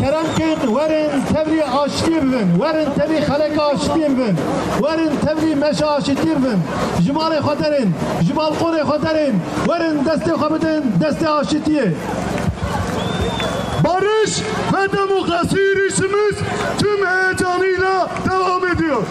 keremkin verin tevri aştibin, verin tevri halek aştibin, verin tevri meşa aştibin, jimale xaterin, jimal qore xaterin, verin deste xabidin, deste aştiye. Barış ve demokrasi yürüyüşümüz tüm heyecanıyla devam ediyor.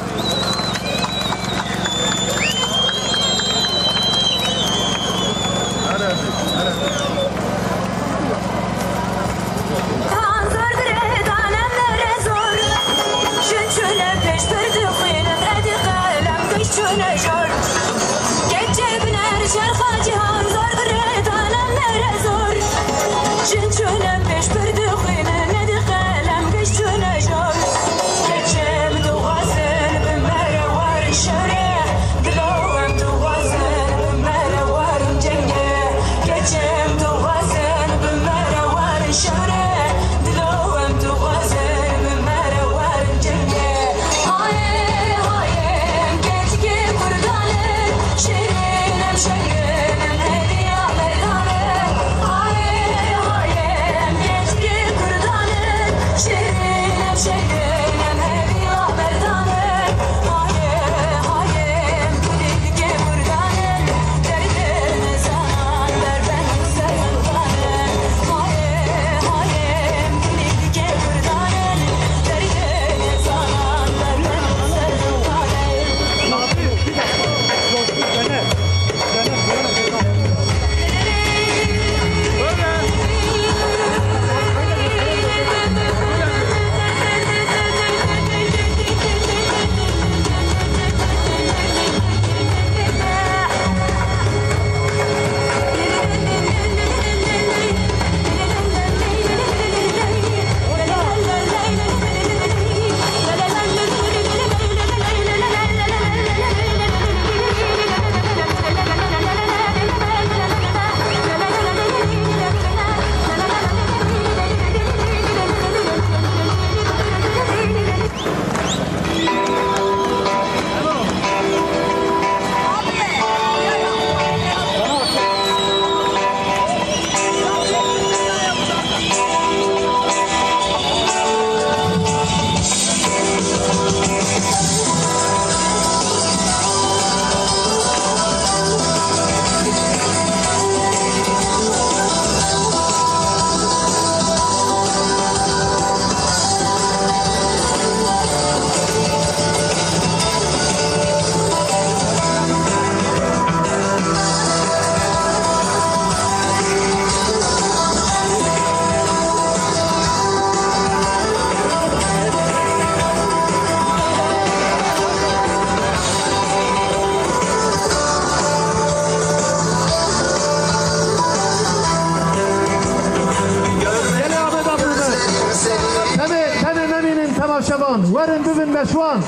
Verin bugün meşvan,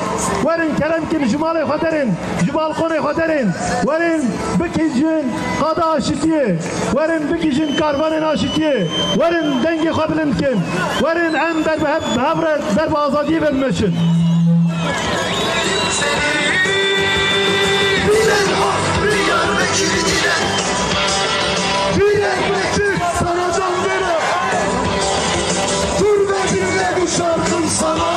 verin keremkin jimale xaterin, jimal qore xaterin, verin bikijin qada aşitiye, verin bikijin karvanın aşitiye, verin dengi xabilin kim, verin em behavret berbe azadiye vermeşin. Bilen hak, bilen vekili dilen, bilen vekil sana can verir. Dur ve dinle bu şarkım sana.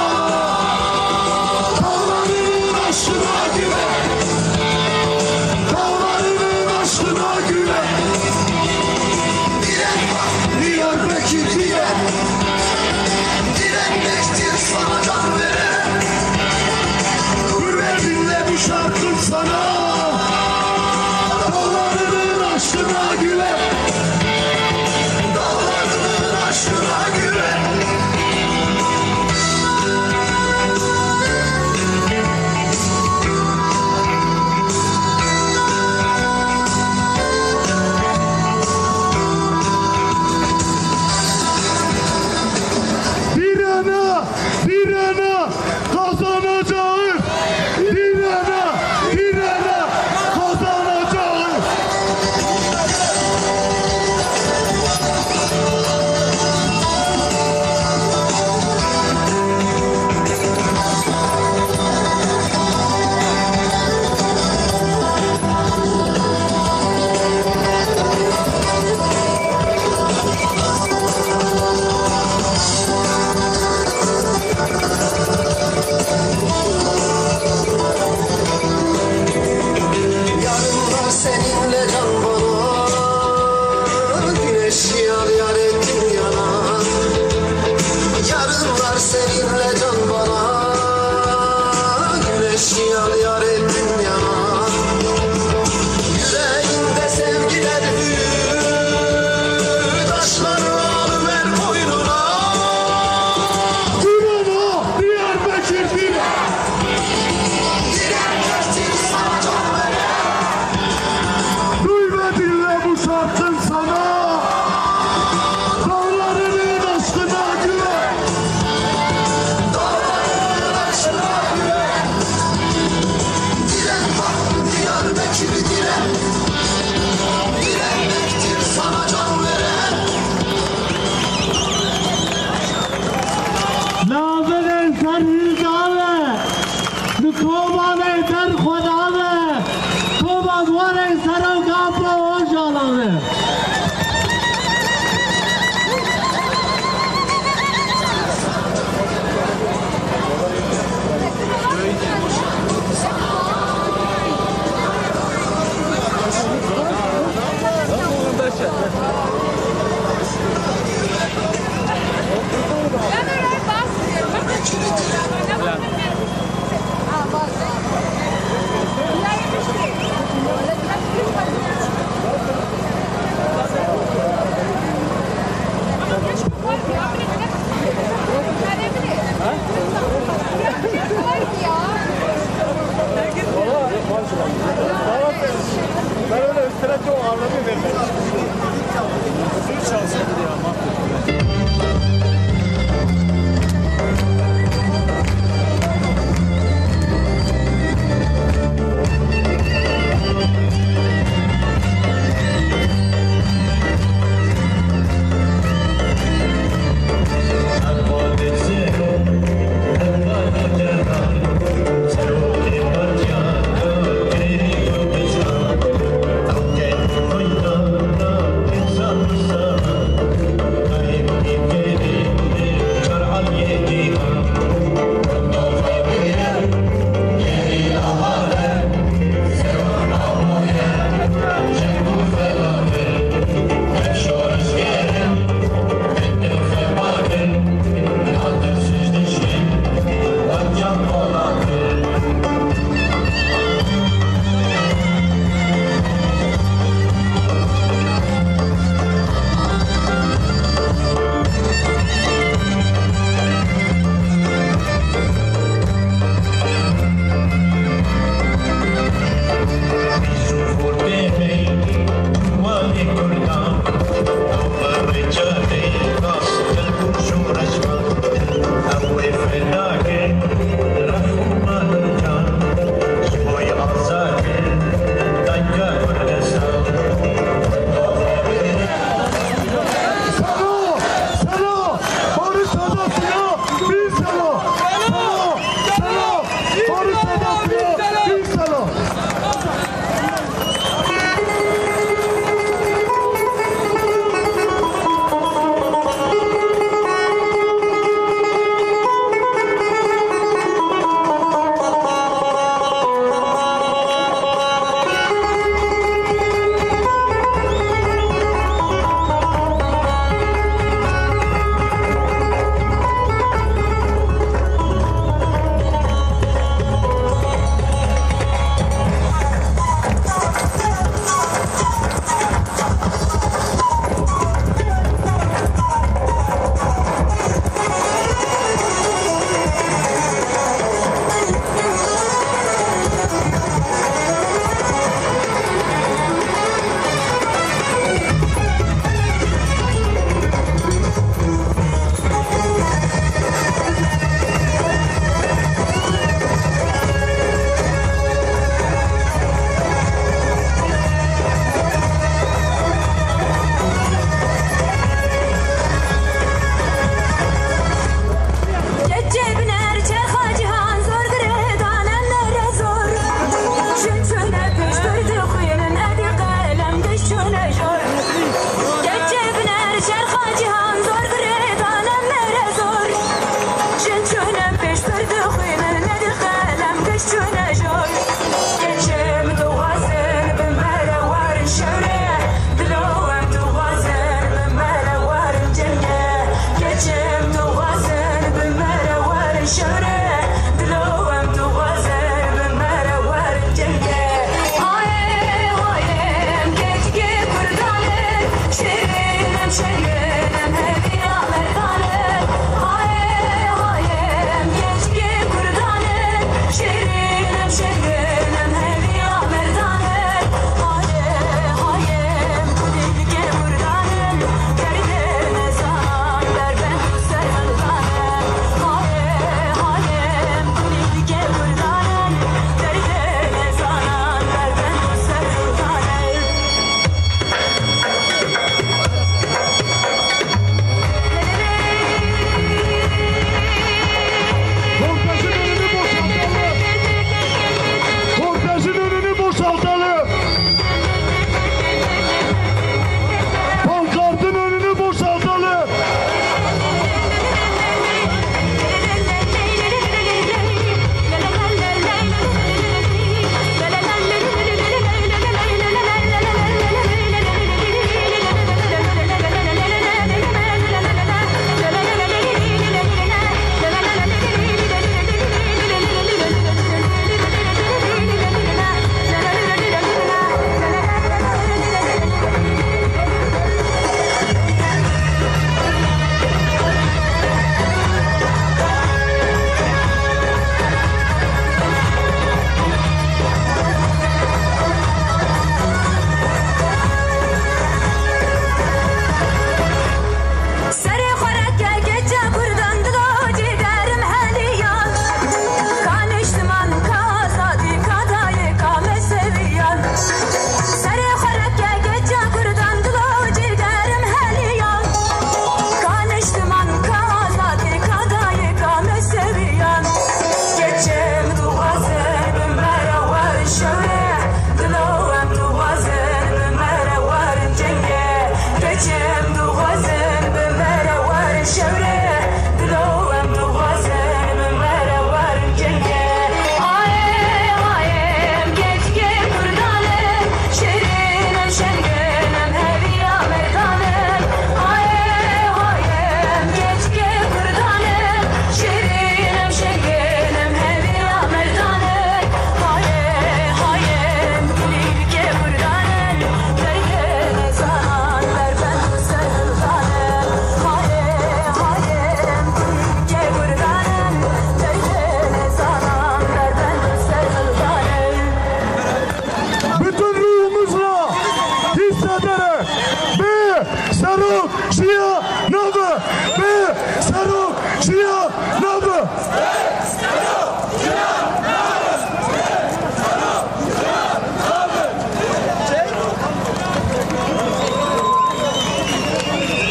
Şia nabı.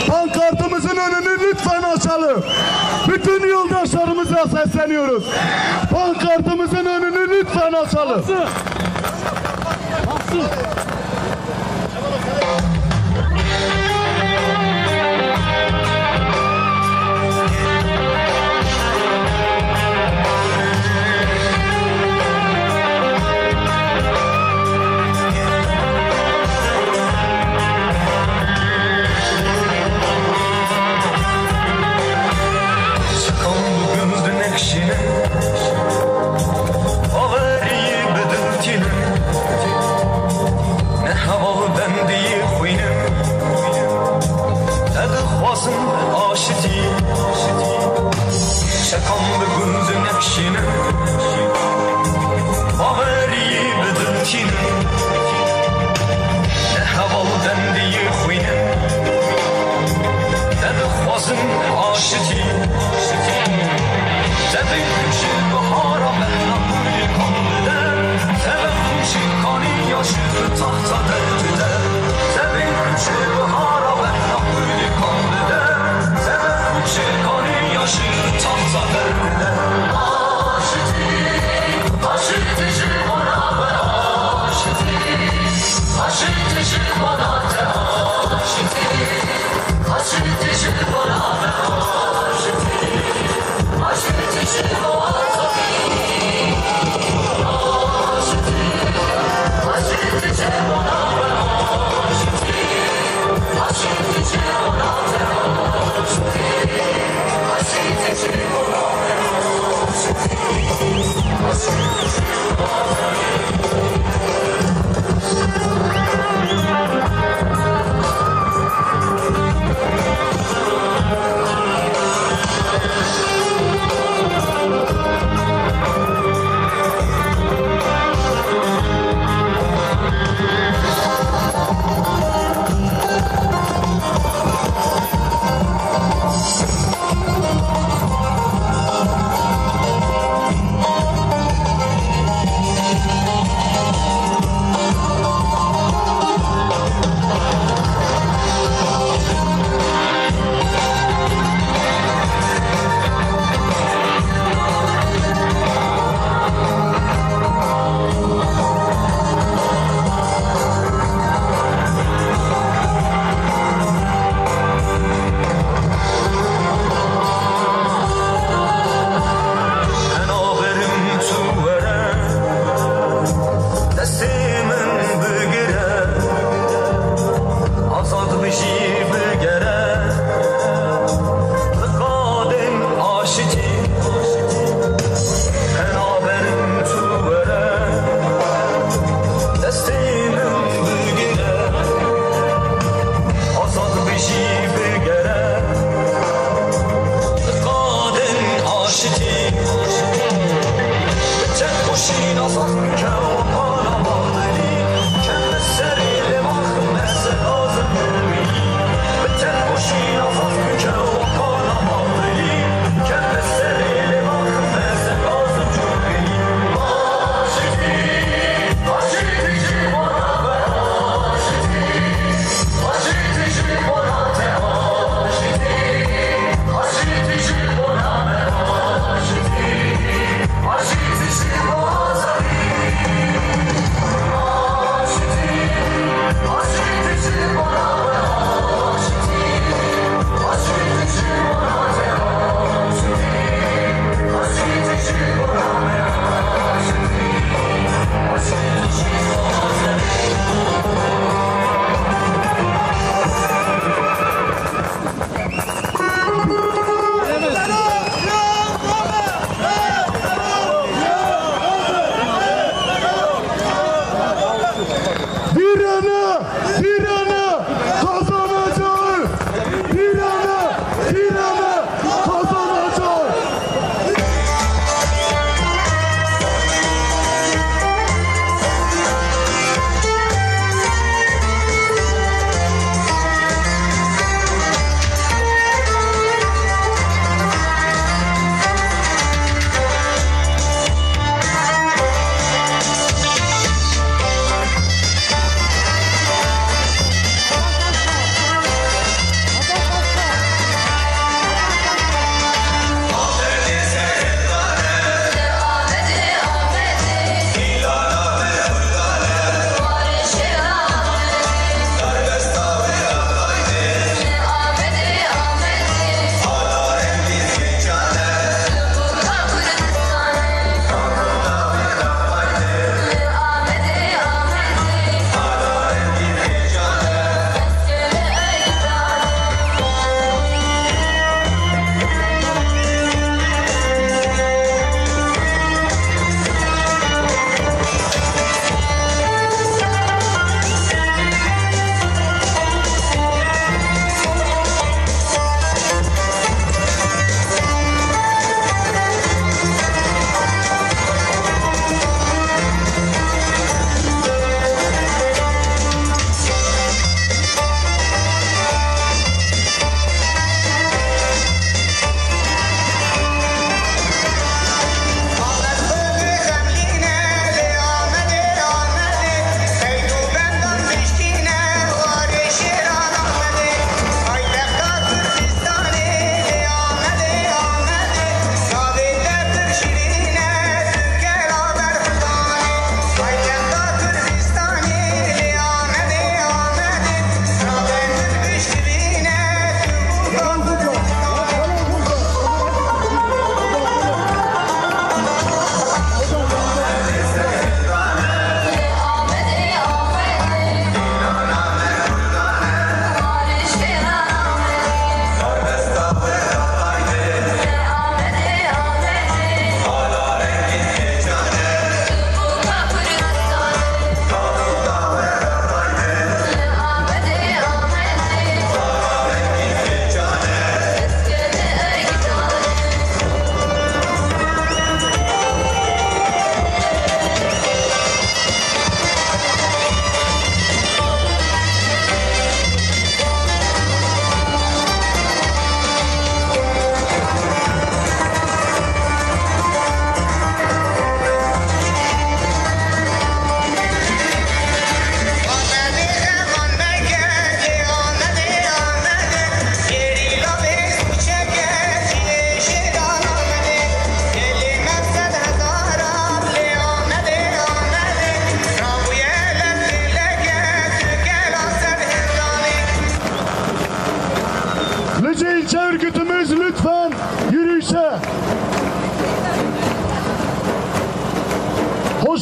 Pankartımızın önünü lütfen açalım. Bütün yoldaşlarımıza sesleniyoruz. Pankartımızın önünü lütfen açalım.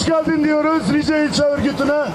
hoş geldin diyoruz Rize İlçe Örgütü'ne.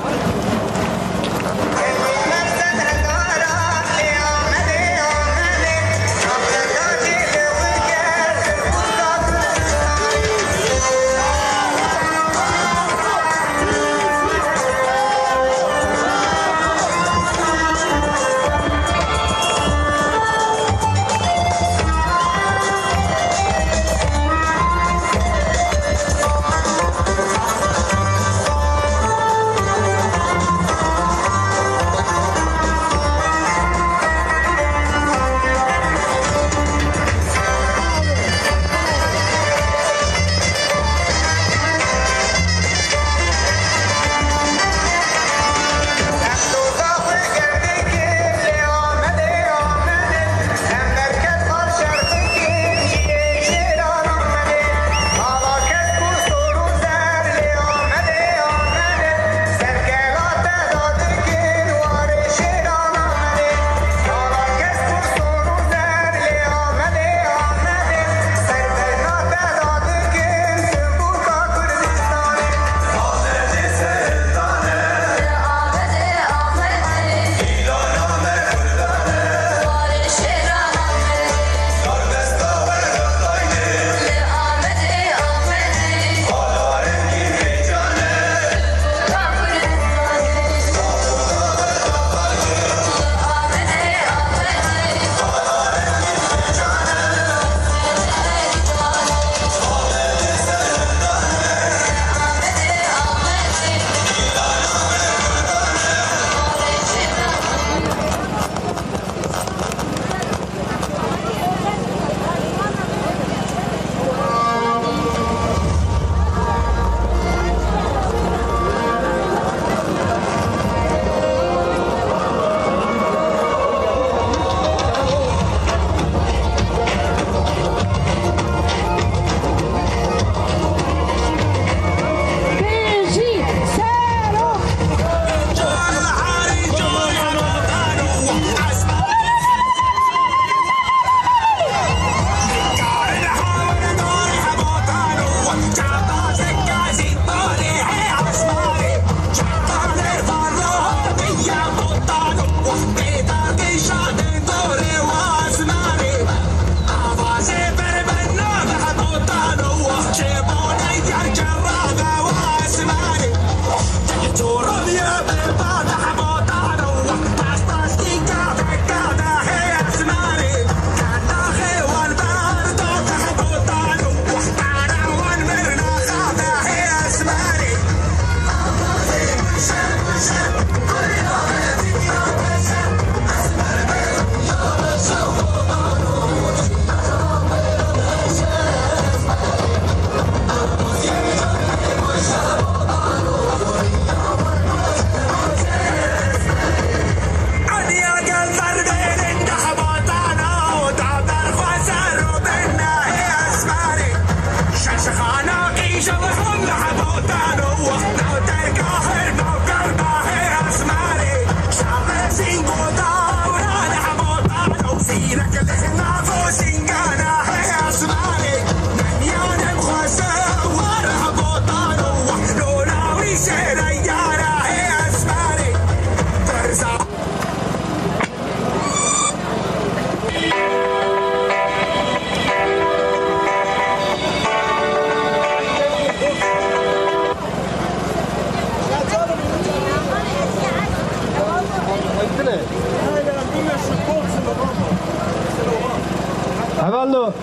Evvello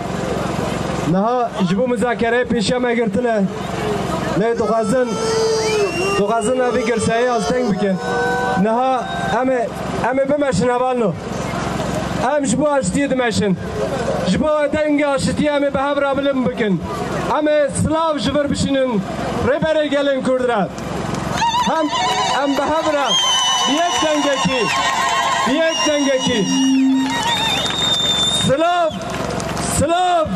naha jibu müzakere peşeme girtine ne dokazın abi girseyi alsten bikin naha eme bemeşin evvello em jibu açtiye demeşin jibu denge açtiye eme behavra bilim bikin eme slav jivir bişinin rebere gelin kurdra hem behavra diyek dengeki Slav,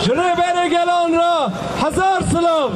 jrebere gelan ra, hazar Slav.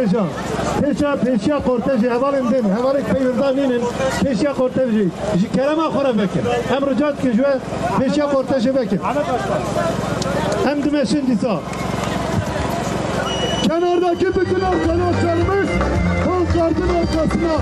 korteja. Peşya korteji hevalin din. Hevalik peyirdan ninin. Peşya korteji. Ji kerema khore bekir. Hem ricat ki jwe peşya korteji bekir. Hem dimeşin disa. Kenardaki bütün arkadaşlarımız konsertin ortasına.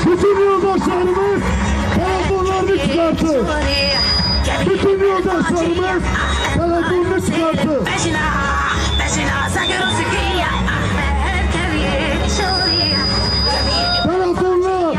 Bütün yoldaşlarımız telefonunu çıkarttı. Telefonlar.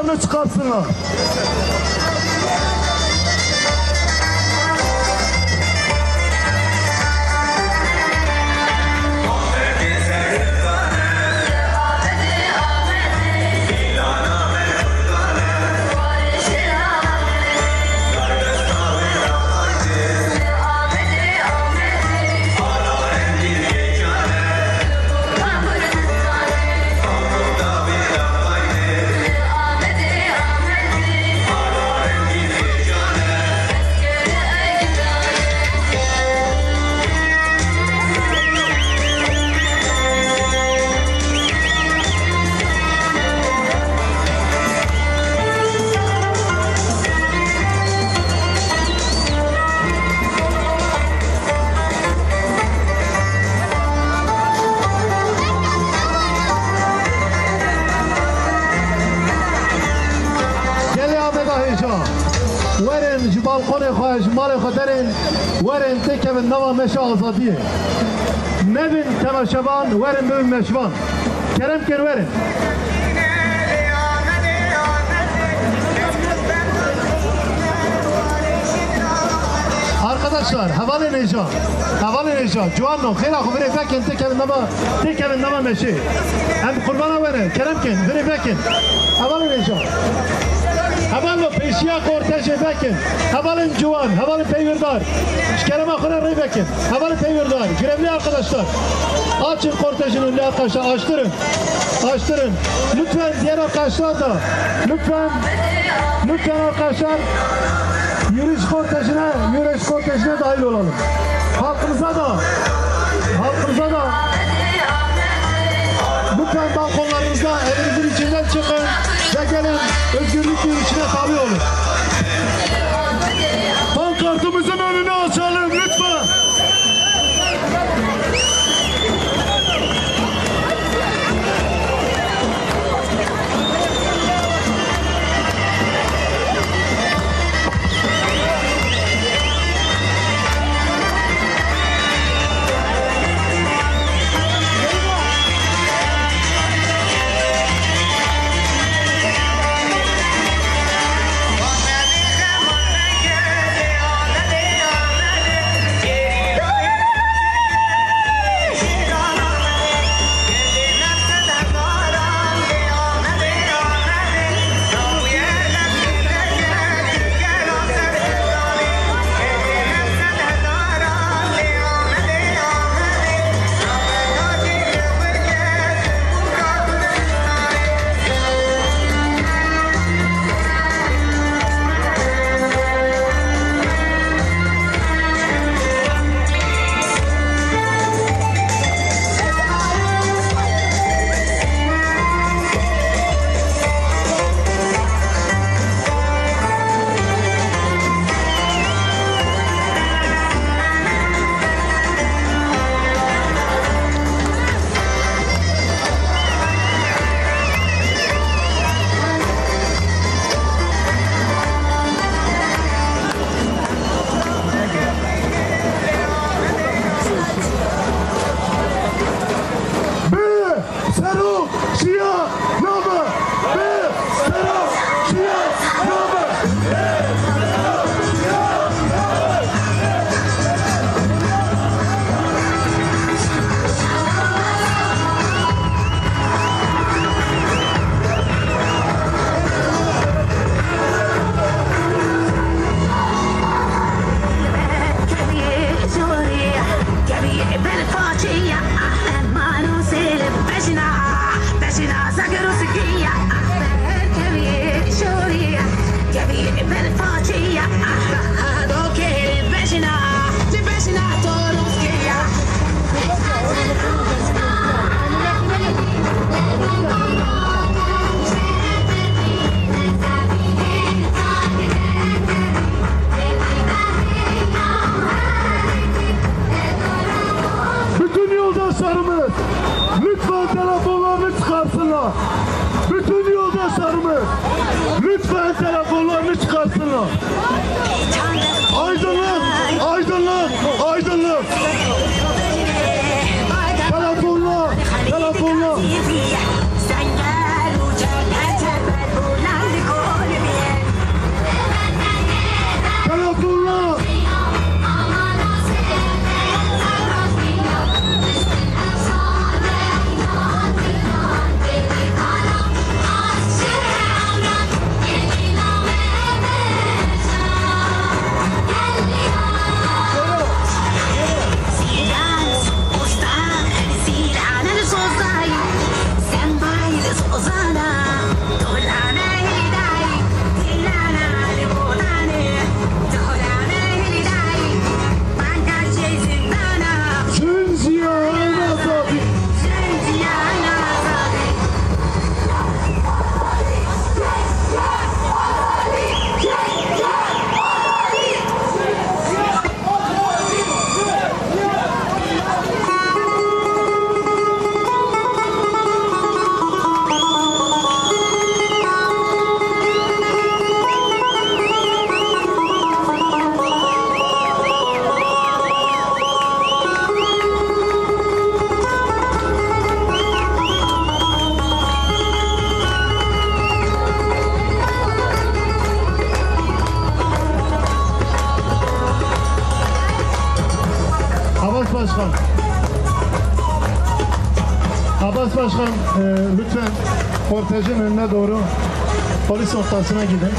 telefonlarını çıkarsınlar. ورن جبال خونه خواهش مال خدرین ورن تکم نوا مش آزادیه نبین تماشاوان ورن ببین مشوان کرم کن ورن Arkadaşlar havalı Neca Cuanno khira khu vere fakin tekem nama meşi hem kurbana vere keremkin vere fakin havalı Neca havalı peşiya korteje fakin havalı Cuan havalı peyrdar kerema khura re fakin havalı peyrdar görevli arkadaşlar açın kortejin önünü arkadaşlar açtırın lütfen diğer arkadaşlar da lütfen arkadaşlar yürüyüş kortejine dahil olalım. Halkımıza da lütfen balkonlarınızda evinizin içinden çıkın ve gelin özgürlük yürüyüşüne tabi olun. Pankartımızın önünü açalım lütfen. Lütfen telefonlarını çıkarsınlar. Bütün yoldaşlarımız lütfen telefonlarını çıkarsınlar. Aydınlık, aydınlık, aydınlık. Telefonlar, telefonlar. Abbas Başkan lütfen kortejin önüne doğru polis noktasına gidin.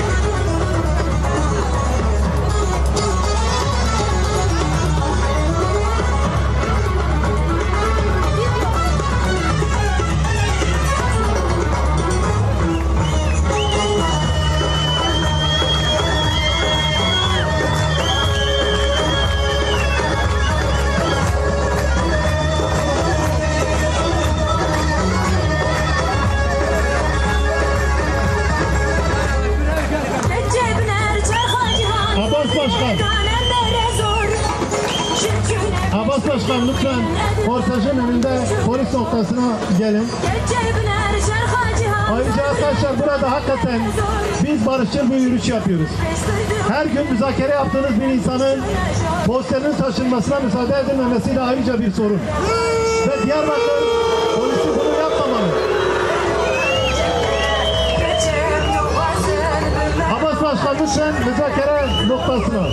Abbas Başkan lütfen kortejin önünde polis noktasına gelin. Ayrıca arkadaşlar burada hakikaten biz barışçıl bir yürüyüş yapıyoruz. Her gün müzakere yaptığınız bir insanın posterinin taşınmasına müsaade edilmemesi de ayrıca bir sorun. Ve Diyarbakır polisi bunu yapmamalı. Abbas Başkan lütfen müzakere noktasına.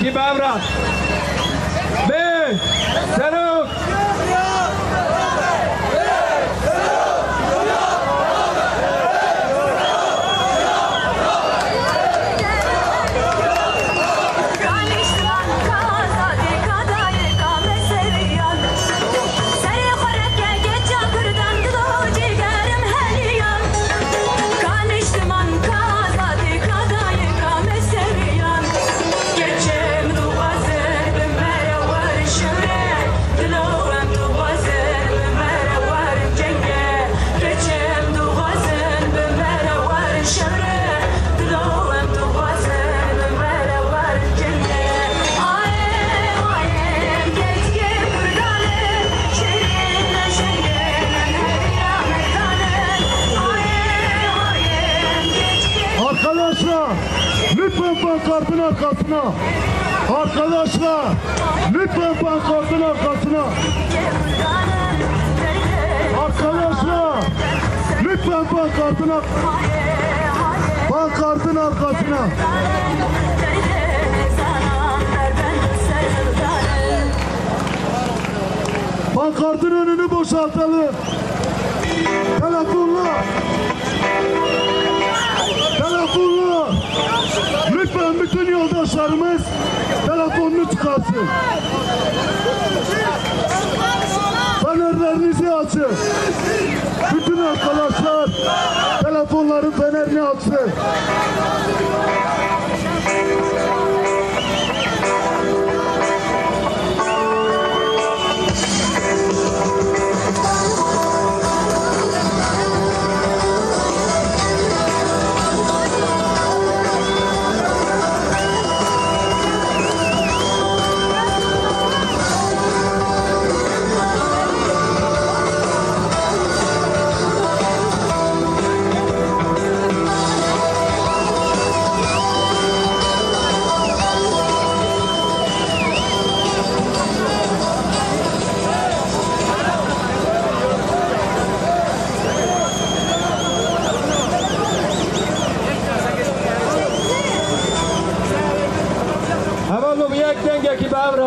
کی بامرات به سلام Lütfen pankartın arkasına. Arkadaşlar lütfen pankartın arkasına. Arkadaşlar lütfen pankartın arkasına. Pankartın önünü boşaltalım. Telefonlar. Lütfen bütün yoldaşlarımız telefonunu çıkarsın. Fenerlerinizi açın. Bütün arkadaşlar telefonların fenerini açsın.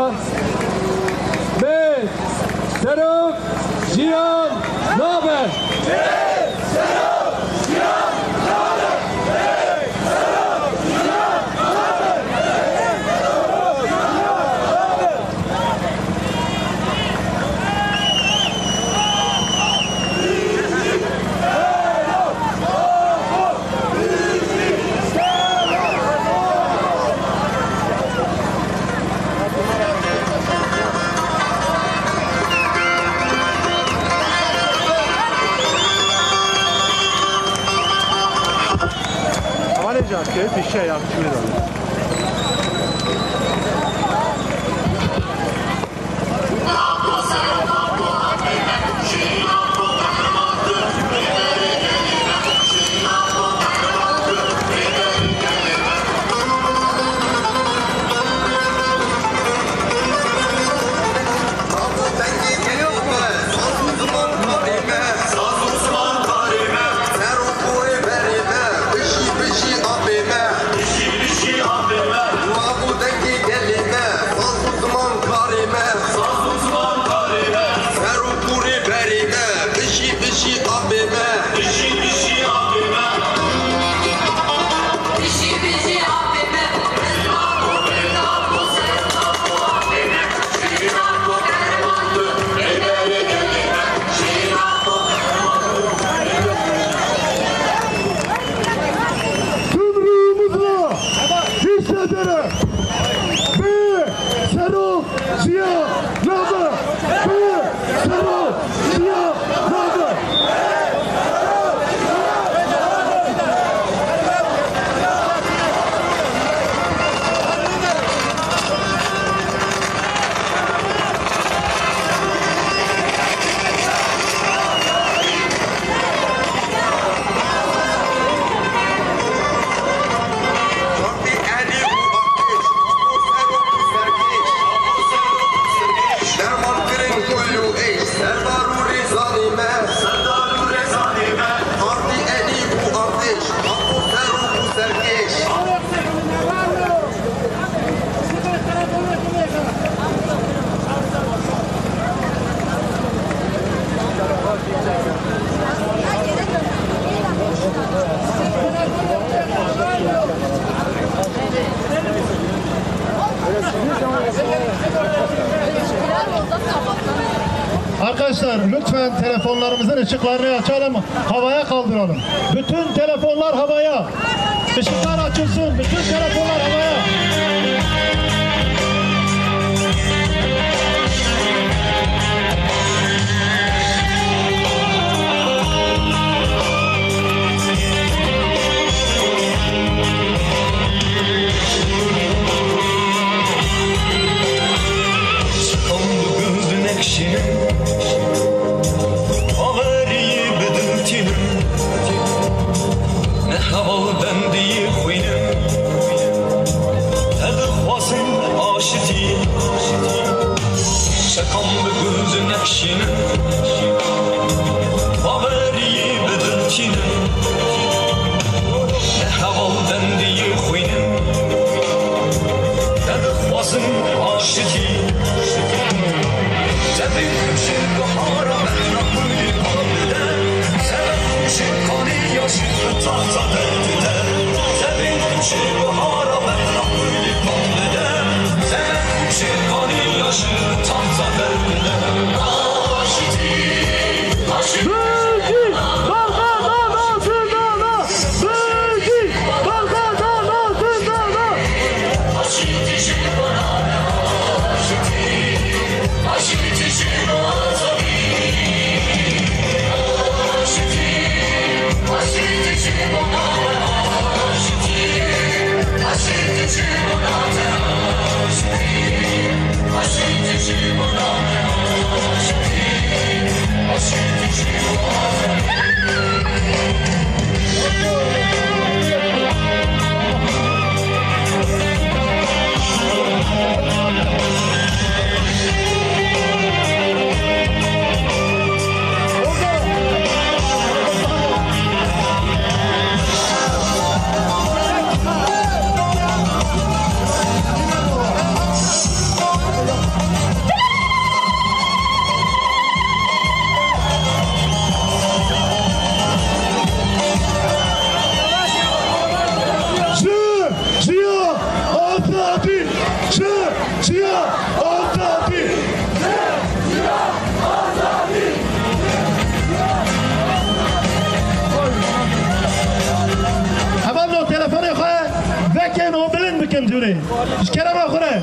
Cihan. Bey, Serok, Cihan, ne haber? Bir şey yapıyor. Arkadaşlar lütfen telefonlarımızın ışıklarını açalım, havaya kaldıralım. Bütün telefonlar havaya. Işıklar açılsın, bütün telefonlar havaya. Ne havalı dendiği huyum Kerem Akure,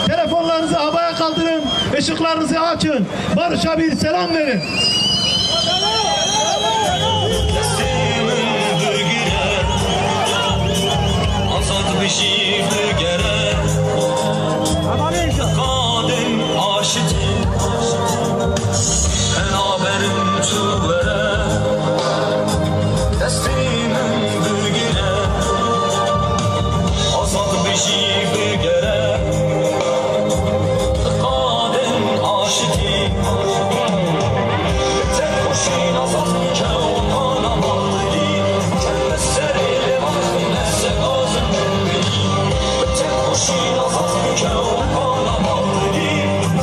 telefonlarınızı havaya kaldırın, ışıklarınızı açın. Barış'a bir selam verin. Azad bir şifre gerek Kadın aşık En haberim tüvere Destimin bürgüne Azad bir şifre gerek Kadın aşık Tek başına zatken ona bağlı Kendisleri vakti nefse gazım Boşuna zatken ona bağlı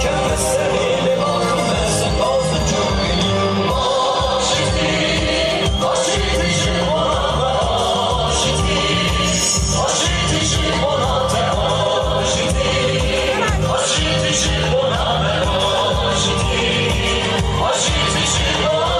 Kendisleri vakti nefse gazım Aşık aşık ona aşık aşık ona te aşık aşık ona be aşık aşık ona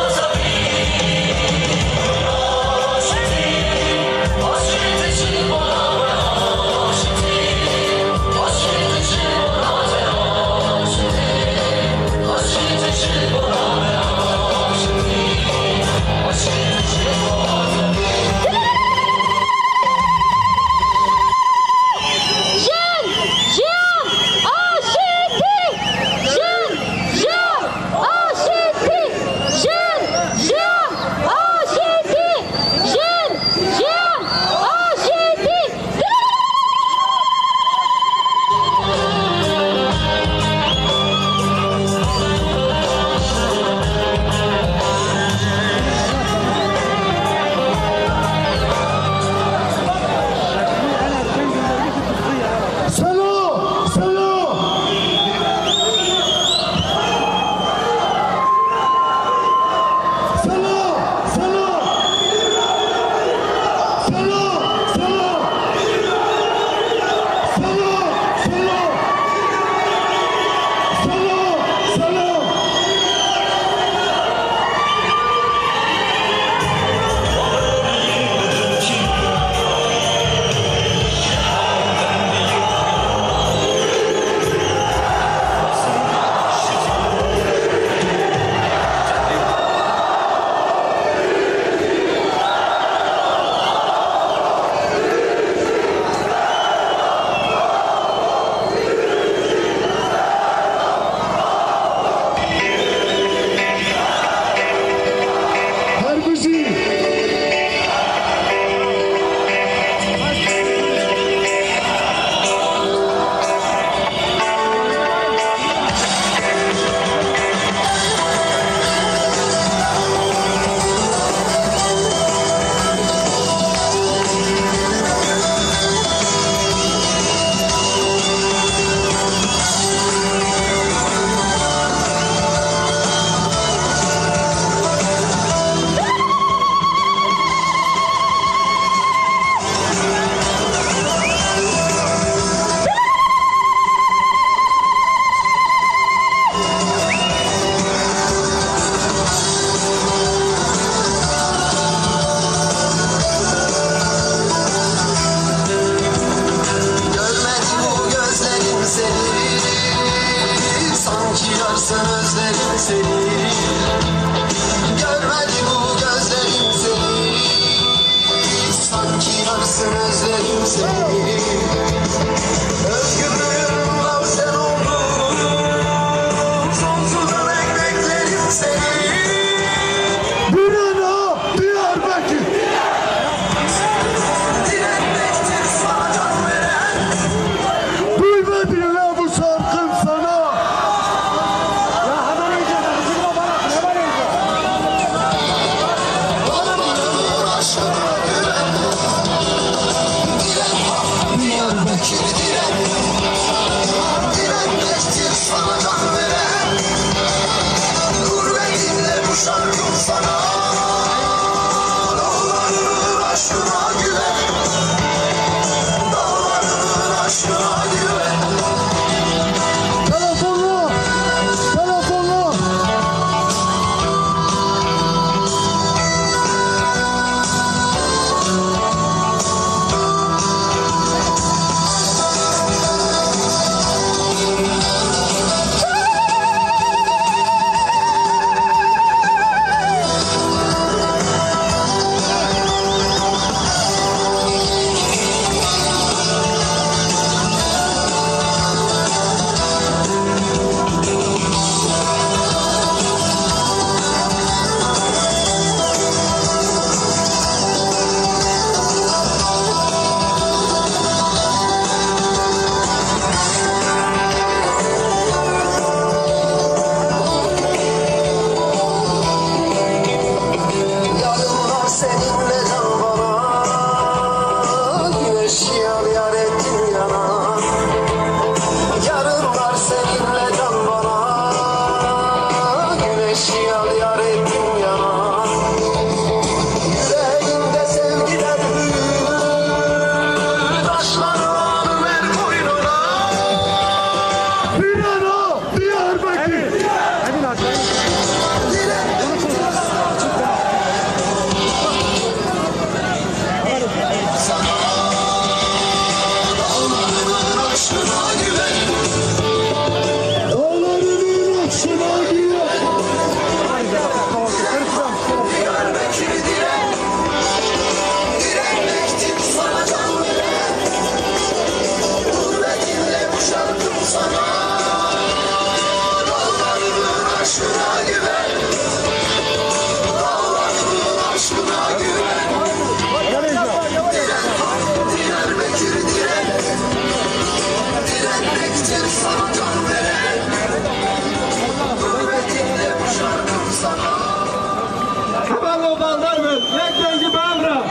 o ballar ver. Yeklenci Bamra.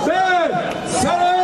Bir. Serap.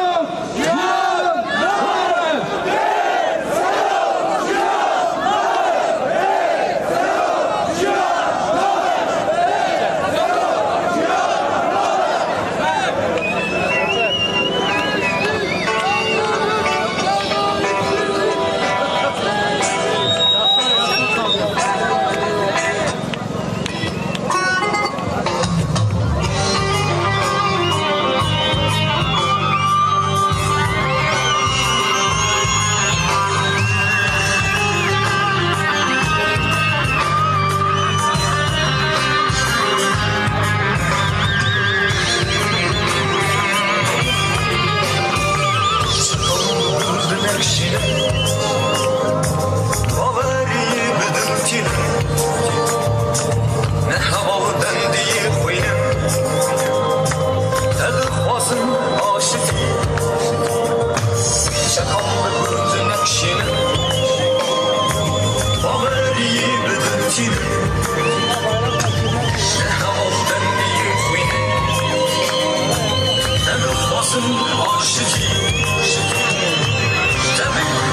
Cihan. Nabe.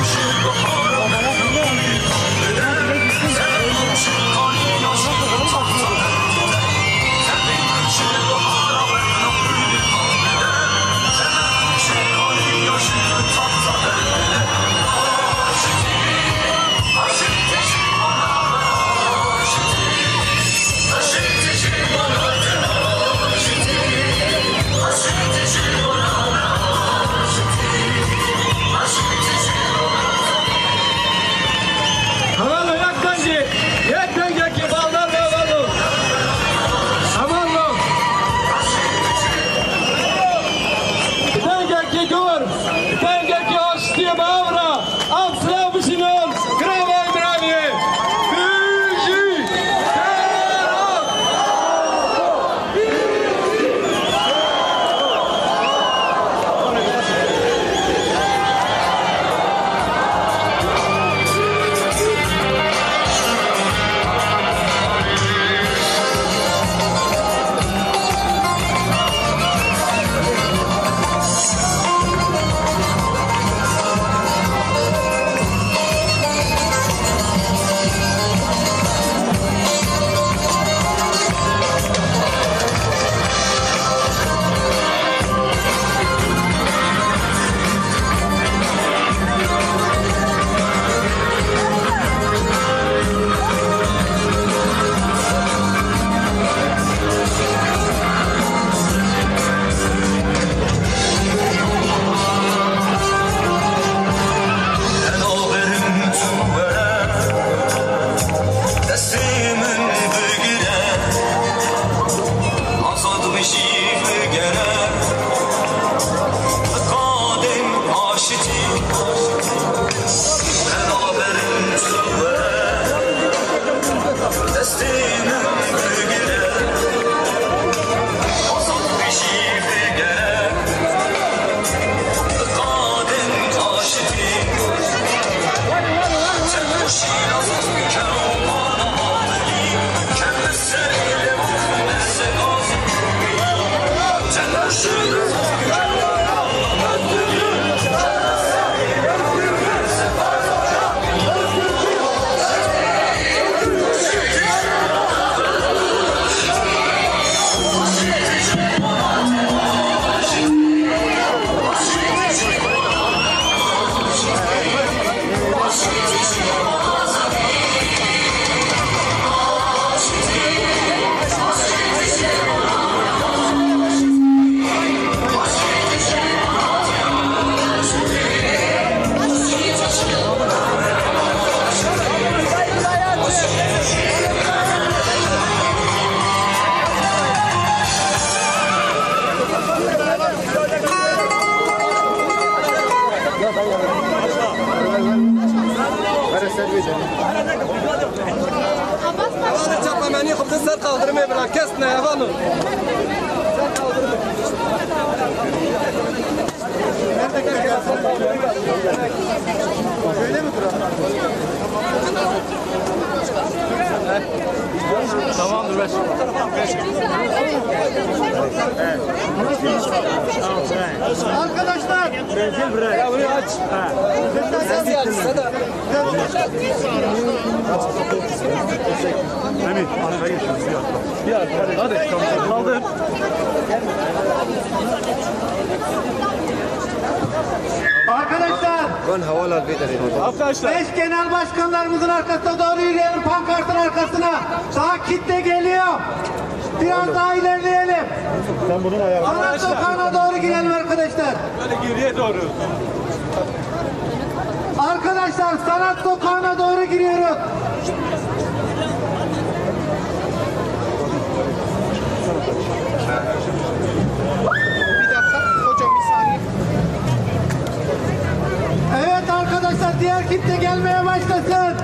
Çapamani xubda sar kaldırmaya bırak. Kesme yavanı. Sar kaldırmaya. Öyle mi duran? Tamamdır ver. Arkadaşlar. Ya burayı aç. Sen aç. Emin arkaya geçiyoruz. Bir arkadaş. Hadi. Kaldır. Arkadaşlar. Arkadaşlar. 5 genel başkanlarımızın arkasına doğru yürüyelim, pankartın arkasına. Daha kitle geliyor. Biraz daha ilerleyelim. Sen bunun ayarını. Sanat sokağına doğru girelim arkadaşlar. Böyle geriye doğru. Arkadaşlar sanat sokağına doğru giriyoruz. Evet arkadaşlar diğer kitle gelmeye başlasın.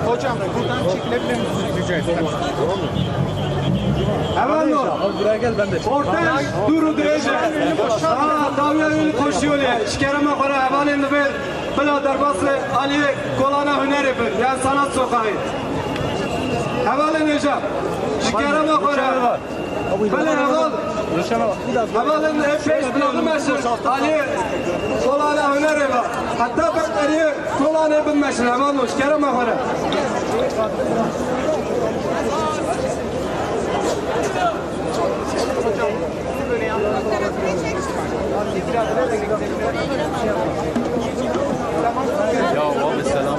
Hocam buradan çekilebilir misiniz rica etsem? Hemen dur. Buraya gel ben de. Ortaş duru derece. Davya koşuyor ya. Şikereme para hevalin bir birader baslı Ali kolana hüneri bir. Yani sanat sokağı. Hevalin hocam. Şikereme para. Böyle heval. Hevalin hep beş bloğu meşhur. Ali kolana hüneri var. Hatta bekleri kolana bin meşhur. Heval şikereme para. Ya abi selam.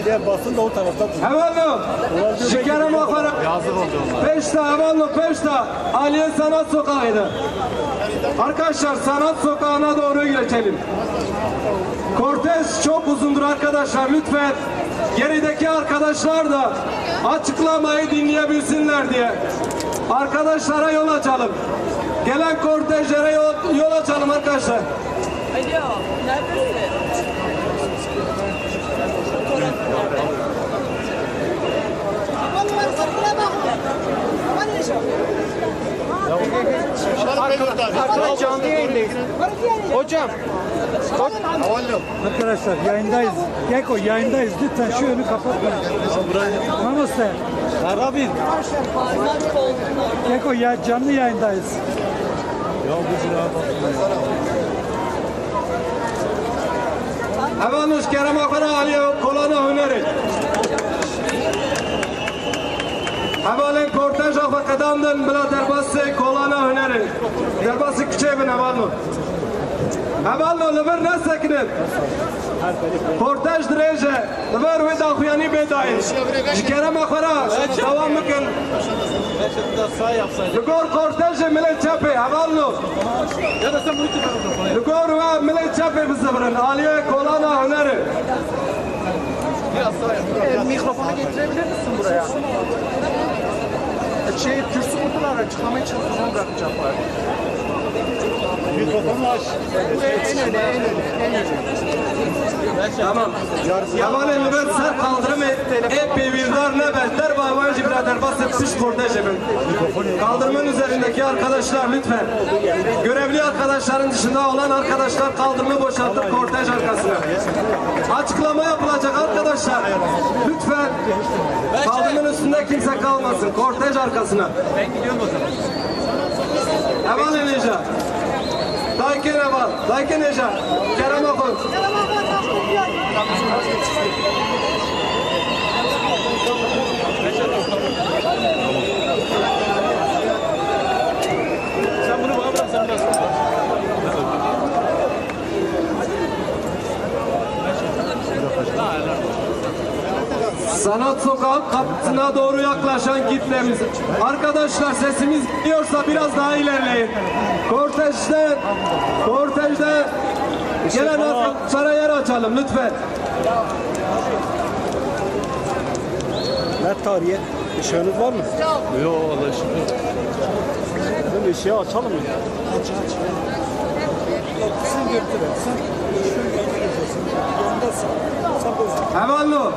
Diğer basın da o tarafta. Hevallo. Şekereme para. Yazık oldu onlar. Peşta hevallo peşta. Aliye Sanat Sokağı'ydı. Arkadaşlar Sanat Sokağı'na doğru geçelim. Kortej çok uzundur arkadaşlar lütfen. Gerideki arkadaşlar da açıklamayı dinleyebilsinler diye. Arkadaşlara yol açalım. Gelen kortejlere yol açalım arkadaşlar. Alo, neredesin? Arkadaşlar canlı yayındayız. Hocam. Arkadaşlar yayındayız. Geko yayındayız. Lütfen şu önü kapatmayın. Namaste. Karabin. Geko ya canlı yayındayız. Hevalloş Kerem Akara Aliye kolana hüneri. Hevalin kortej afakadandın bila derbası kolana hüneri. Derbası küçeğin hevallo. Hevallo liver ne sekinin. Kortej direce. Liver ve dakhuyani bedayin. Kerem Akara devam mıkın. Ligor kortej millet çapı hevallo. Ligor ve millet çapı bizimrin. Aliye kolana hüneri. Mikrofonu getirebilir misin buraya? Kürsü kurdular açıklama için sonra bırakacaklar. Mikrofonu aç. En öne. Tamam. Hevalin liver ser kaldırımı hep birbirler ne beter ve avancı birader basıp pış kortej yapın. Kaldırımın üzerindeki arkadaşlar lütfen. Görevli arkadaşların dışında olan arkadaşlar kaldırımı boşaltıp kortej arkasına. Açıklama yapılacak arkadaşlar. Lütfen kaldırımın üstünde kimse kalmasın. Kortej arkasına. Ben gidiyorum o zaman. Heval Neca. Dayken Heval. Dayken Neca. Kerem Akun. Sen bunu bana bırak sen biraz. Sanat Sokağı kapısına doğru yaklaşan kitlemiz. Arkadaşlar sesimiz gidiyorsa biraz daha ilerleyin. Kortejde gelen arkadaşlara yer açalım lütfen. Ne tarihe? Işığınız var mı? Yok Allah aşkına. Bu ışığı açalım mı? Aç. Sen götür. Sen yanındasın. Sen bozma. Hevallo.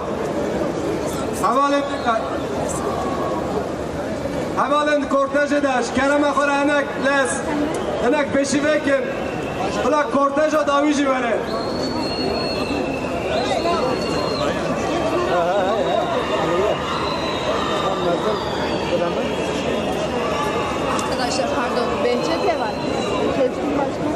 Hevalin kortej eder. Kerem Akar enek les. Enek peşi vekin. Ulan korteja davici vere. Arkadaşlar pardon, BCP var. Keskin başkan.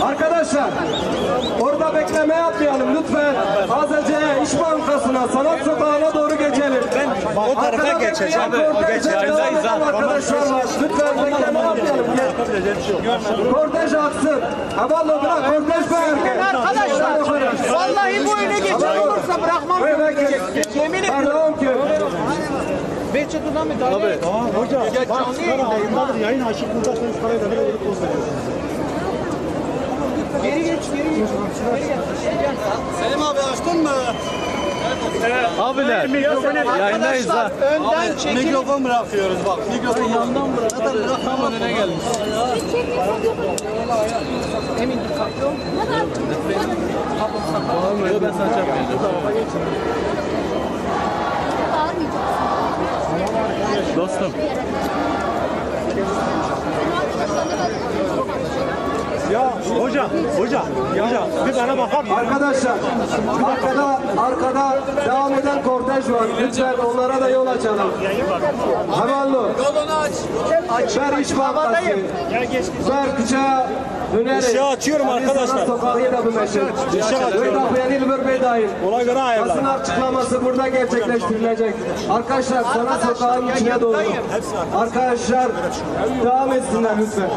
Arkadaşlar orada bekleme yapmayalım lütfen. Azece İş Bankası'na, Sanat Sokağı'na doğru geçelim. O tarafa geçeceğiz abi. Yayındayız ha. Arkadaşlar var. Lütfen bekleme yapmayalım. Kortej aksın. Havallo bırak kortej be. Arkadaşlar vallahi bu öne geçen olursa bırakmam. Yemin ederim. Pardon ki. Beçet'den mi daha? Tabii. Hocam bak sigara yıllardır yayın açık burada sen sigarayı da böyle poz veriyorsun. Geri geç, geri geç. Selim abi açtın mı? Abiler yayındayız ha. Önden çekil. Mikrofon bırakıyoruz bak. Mikrofon yandan bırak. Zaten bırakmam önüne gelmiş. Emin dikkatli ol. Yok ben sana çarpmayacağım. Dostum. Ya hocam bir bana bakar mısın? Arkadaşlar arkada devam eden kortej var. Lütfen onlara da yol açalım. Havallo. Yolunu aç. Ver İş Bankası. Ver Küçük'e döneriz. Işığı açıyorum arkadaşlar. Sanat Sokağı da bu meşhur. Ve Tapyanil Börbeydayım. Ona göre ayarlar. Basın açıklaması burada gerçekleştirilecek. Arkadaşlar Sanat Sokağı'nın içine doğru. Arkadaşlar devam etsinler lütfen.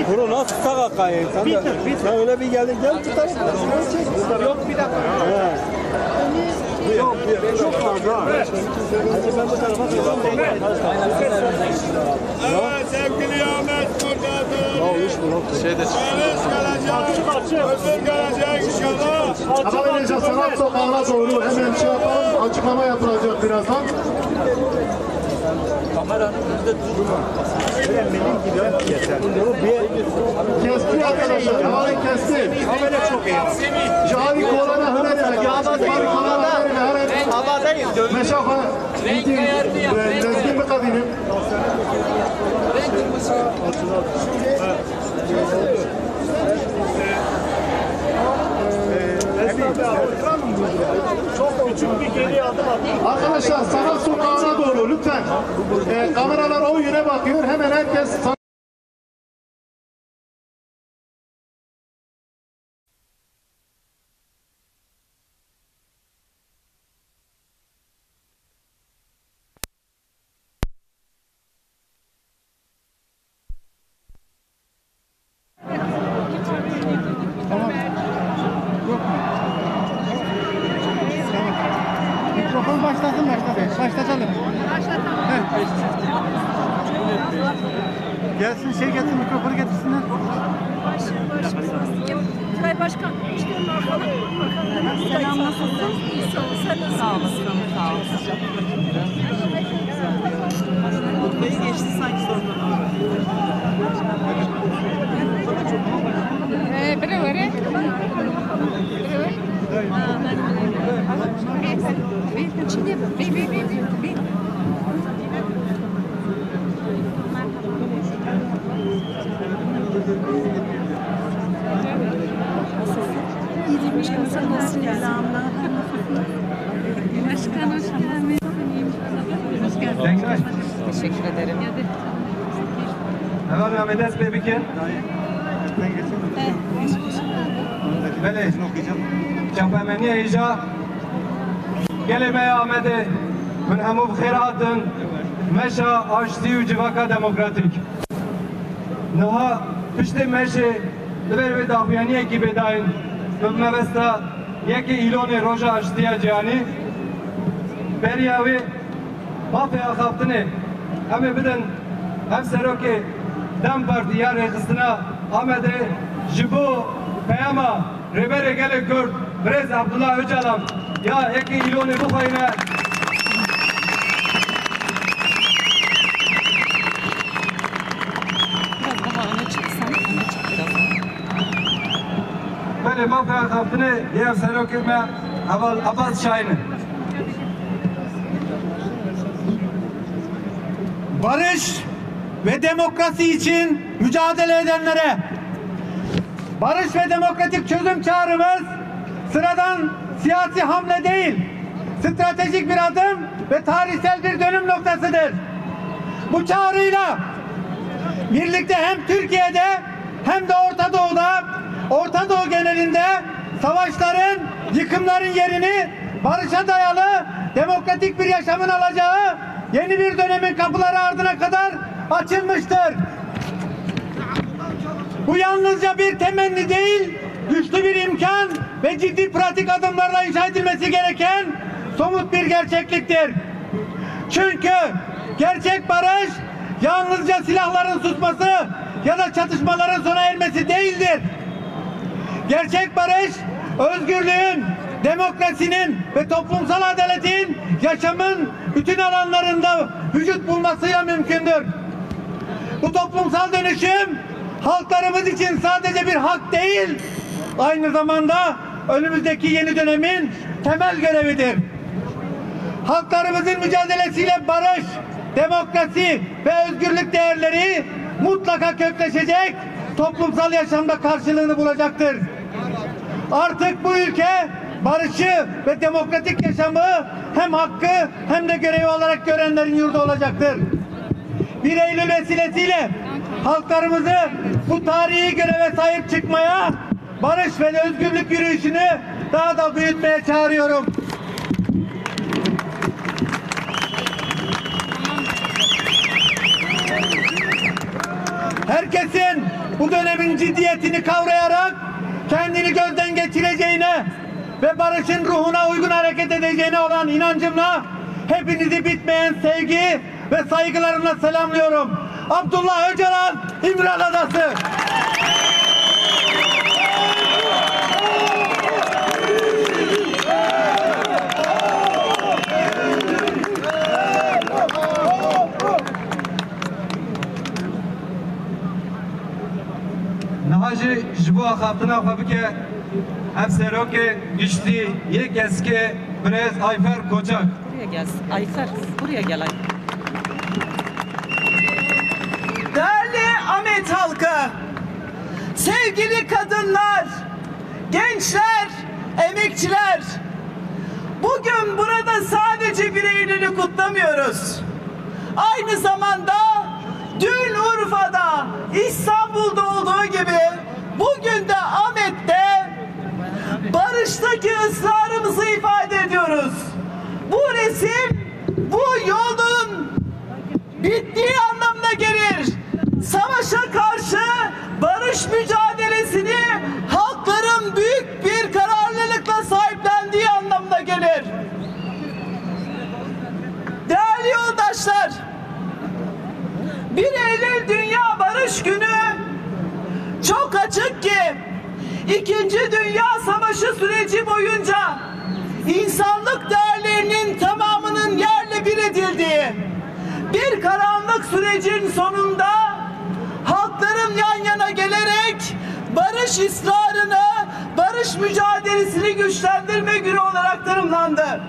Bunu nasıl tutak akayım? Sen öyle bir geldin gel tutalım. Yok bir dakika. Yok çok fazla. Evet sevgili Ahmet Kurtar'dır. Şeyde Özür gelecek inşallah. Akabelecek Sanat Sokağı'na doğru hemen şey yapalım. Açıklama yapılacak birazdan. kameranın önünde durma. Benim gibi yeter. Kesti arkadaşlar. Havayı kesti. Kamera çok iyi. Cari kolana hıret. Havadayız. Meşafa. Lezgin bir kadınım. Çok küçük bir geri adım attı. Arkadaşlar Sanat Sokağı'na doğru lütfen. Kameralar o yöne bakıyor. Hemen herkes Mikrofon başlasın. Başlatalım. Gelsin şey getir mikrofonu getirsinler. Tülay Başkan, işte bakalım. Selam nasılsın? Sen nasılsın? Sağ olasın. Sağ olasın. Mutlu'yu geçti sanki sonunda. İyidir başkan, sen nasılsın? Başkan hoş geldin. Hoş geldin. Teşekkür ederim. Evet Mehmet Esbey bir kere. Bele. Çapemeniye ija. Gelime Ahmet'e. Min hemu bxeyratın. Meşa aşti u civaka demokratik. Naha pişti meşe. Diber ve dahviyaniye ki bedayın. Mevesta yeki iloni roja açtıya cani beriyavi mafya kaptını hem bidin hem seroki dem parti yarı kısına Ahmet'e jibu peyama rebere gele Kürt Brez Abdullah Öcalan ya eki iloni bu kayına böyle mafya kaptını diğer serokime Haval Abbas Şahin'in. Barış ve demokrasi için mücadele edenlere, barış ve demokratik çözüm çağrımız sıradan siyasi hamle değil, stratejik bir adım ve tarihsel bir dönüm noktasıdır. Bu çağrıyla birlikte hem Türkiye'de hem de Orta Doğu'da, Orta Doğu genelinde savaşların, yıkımların yerini barışa dayalı demokratik bir yaşamın alacağı yeni bir dönemin kapıları ardına kadar açılmıştır. Bu yalnızca bir temenni değil, güçlü bir imkan ve ciddi pratik adımlarla inşa edilmesi gereken somut bir gerçekliktir. Çünkü gerçek barış yalnızca silahların susması ya da çatışmaların sona ermesi değildir. Gerçek barış, özgürlüğün, demokrasinin ve toplumsal adaletin yaşamın bütün alanlarında vücut bulmasıyla mümkündür. Bu toplumsal dönüşüm halklarımız için sadece bir hak değil, aynı zamanda önümüzdeki yeni dönemin temel görevidir. Halklarımızın mücadelesiyle barış, demokrasi ve özgürlük değerleri mutlaka kökleşecek, toplumsal yaşamda karşılığını bulacaktır. Artık bu ülke barışı ve demokratik yaşamı hem hakkı hem de görevi olarak görenlerin yurdu olacaktır. 1 Eylül vesilesiyle halklarımızı bu tarihi göreve sahip çıkmaya, barış ve özgürlük yürüyüşünü daha da büyütmeye çağırıyorum. Herkesin bu dönemin ciddiyetini kavrayarak kendini gözden geçireceğine ve barışın ruhuna uygun hareket edeceğine olan inancımla hepinizi bitmeyen sevgi ve saygılarımla selamlıyorum. Abdullah Öcalan, İmran Adası. Nahacı jibu akaptına fabike hem seroke güçlü yek eski Brez Ayfer Kocak. Buraya gelsin. Ayfer buraya gel Ayfer. Değerli Ahmet halkı, sevgili kadınlar, gençler, emekçiler, bugün burada sadece 1 Eylül'ü kutlamıyoruz. Aynı zamanda dün Urfa'da, İstanbul'da olduğu gibi bugün de Ahmet'te barıştaki ısrarımızı ifade ediyoruz. Bu resim, bu yolun bittiği anlamına gelir. Savaşa karşı barış mücadelesini halkların büyük bir kararlılıkla sahiplendiği anlamına gelir. Değerli yoldaşlar, 1 Eylül Dünya Barış Günü çok açık ki 2. Dünya Savaşı süreci boyunca insanlık değerlerinin tamamının yerle bir edildiği bir karanlık sürecin sonunda halkların yan yana gelerek barış ısrarını, barış mücadelesini güçlendirme günü olarak tanımlandı.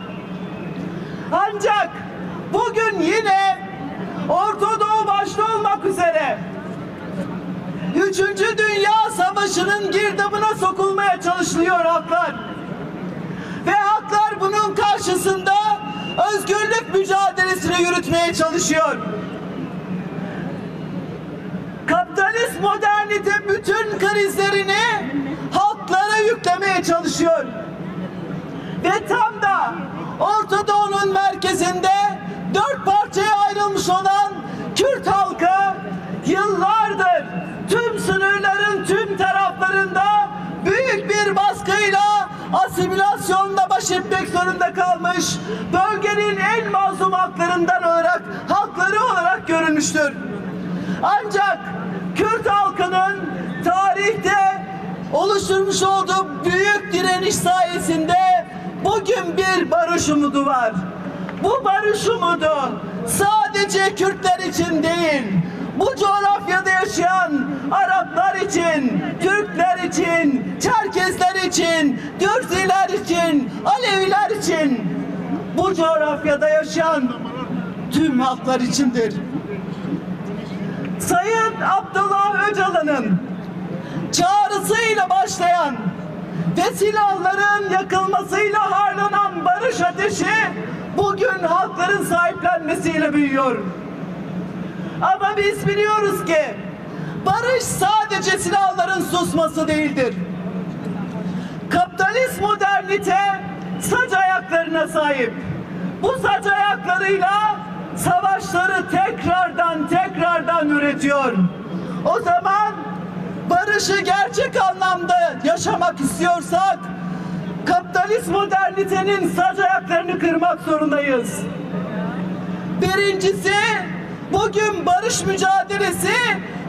Ancak bugün yine Orta Doğu başta olmak üzere 3. Dünya Savaşı'nın girdabına sokulmaya çalışılıyor halklar. Ve halklar bunun karşısında özgürlük mücadelesini yürütmeye çalışıyor. Kapitalist modernite bütün krizlerini halklara yüklemeye çalışıyor. Ve tam da Orta Doğu'nun merkezinde 4 parçaya ayrılmış olan Kürt halkı yıllardır tüm sınırların tüm taraflarında büyük bir baskıyla asimilasyonla baş etmek zorunda kalmış, bölgenin en mazlum halkları olarak görülmüştür. Ancak Kürt halkının tarihte oluşturmuş olduğu büyük direniş sayesinde bugün bir barış umudu var. Bu barış umudu sadece Kürtler için değil, bu coğrafyada yaşayan Araplar için, Türkler için, Çerkezler için, Dürziler için, Aleviler için, bu coğrafyada yaşayan tüm halklar içindir. Sayın Abdullah Öcalan'ın çağrısıyla başlayan ve silahların yakılmasıyla harlanan barış ateşi bugün halkların sahiplenmesiyle büyüyor. Ama biz biliyoruz ki barış sadece silahların susması değildir. Kapitalist modernite saç ayaklarına sahip. Bu saç ayaklarıyla savaşları tekrardan üretiyor. O zaman barışı gerçek anlamda yaşamak istiyorsak kapitalist modernitenin saç ayaklarını kırmak zorundayız. Birincisi, bugün barış mücadelesi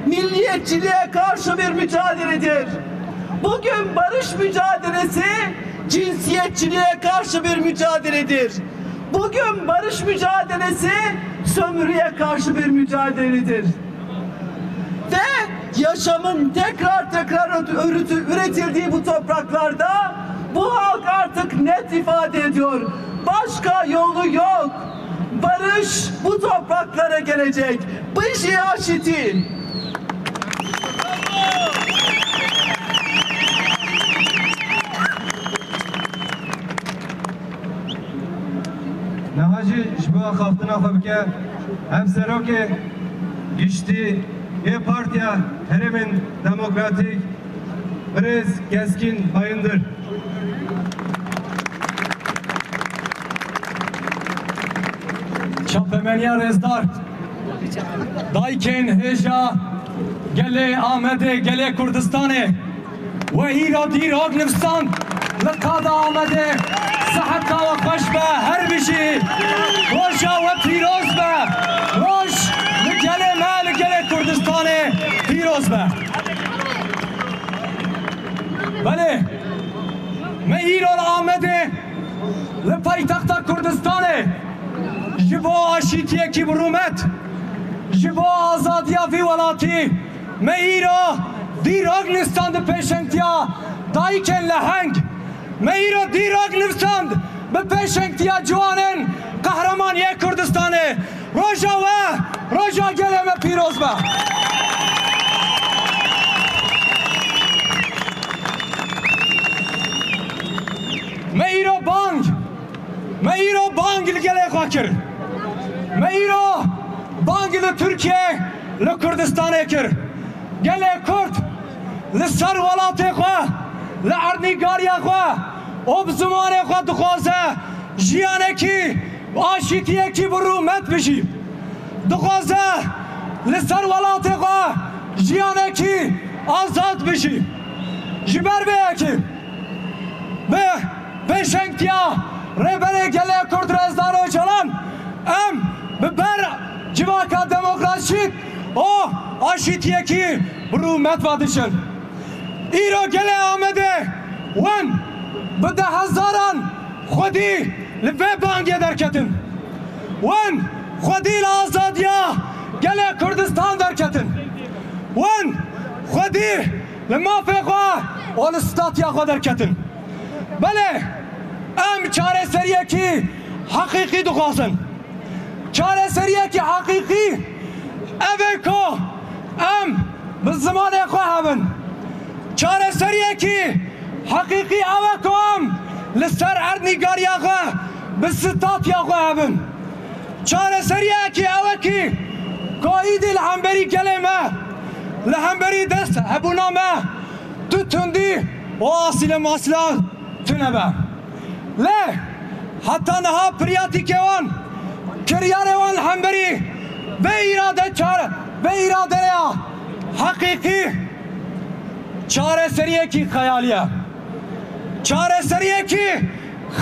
milliyetçiliğe karşı bir mücadeledir. Bugün barış mücadelesi cinsiyetçiliğe karşı bir mücadeledir. Bugün barış mücadelesi sömürüye karşı bir mücadeledir. Ve yaşamın tekrar üretildiği bu topraklarda bu halk artık net ifade ediyor. Başka yolu yok. Barış bu topraklara gelecek. Bışı aşiti. Nehacı şbuğa haftına fabike hem seroke geçti partiya Heremin Demokratik Brez Keskin Bayındır. Çapemeniya Rezdar Dayken Heja Gele Ahmede Gele Kurdistan'e ve İra Dirag Nifsan Lekada Ahmede Sıhhatta ve Kaşbe her bir şey Roja ve Piroz be Roj Gele Mel Gele Kurdistan'e Piroz be Bale Me İra Ahmede Le Paytakhta Kurdistan'e Jibo aşitiye ki burumet Jibo azadiya fi velati Me İra Dirag Nifsan peşentiya Dayken leheng Meiro Dirag Nifsand be peşentiya Civanen Kahramaniye Kurdistan'e Roja geleme piroz be Meiro Bang gele khakir Meiro Bang le Türkiye le Kurdistan'e kir gele Kürt le sar velatê xwe li erdnîgariya xwe û bi zimanê xwe dixwaze jiyanekî aşîtiyekî bi rûmet bijî dixwaze li ser welatê xwe jiyanekî azad bijî ji ber vê yekê bi pêşengtiya rêberê gelê Kurd Rezdar Öcalan em bi ber civaka demokrasîk û aşîtiyekî bi rûmet ve diçin İro gele Ahmede wen bi de hezaran xwedî li vê bangê derketin wen xwedî li azadiya gelê Kurdistan derketin wen xwedî li mafê xwe û li statiya xwe derketin belê em çareseriyekî heqîqî dixwazin çareseriyekî heqîqî ev ê ku em bi zimanê xwe hebin çareseriyekî heqîqî ew e ku em li ser erdnîgariya xwe bi statiya xwe hebin çareseriyekî ew e kî ku îdî li hemberî gelê me li hemberî dest hebûna me tu tundî û asîle masîla tune be lê heta niha piryatîkê wan kiryarê wan li hemberî vê îradeya heqîqî çareseriyekî xeyaliye çareseriye ki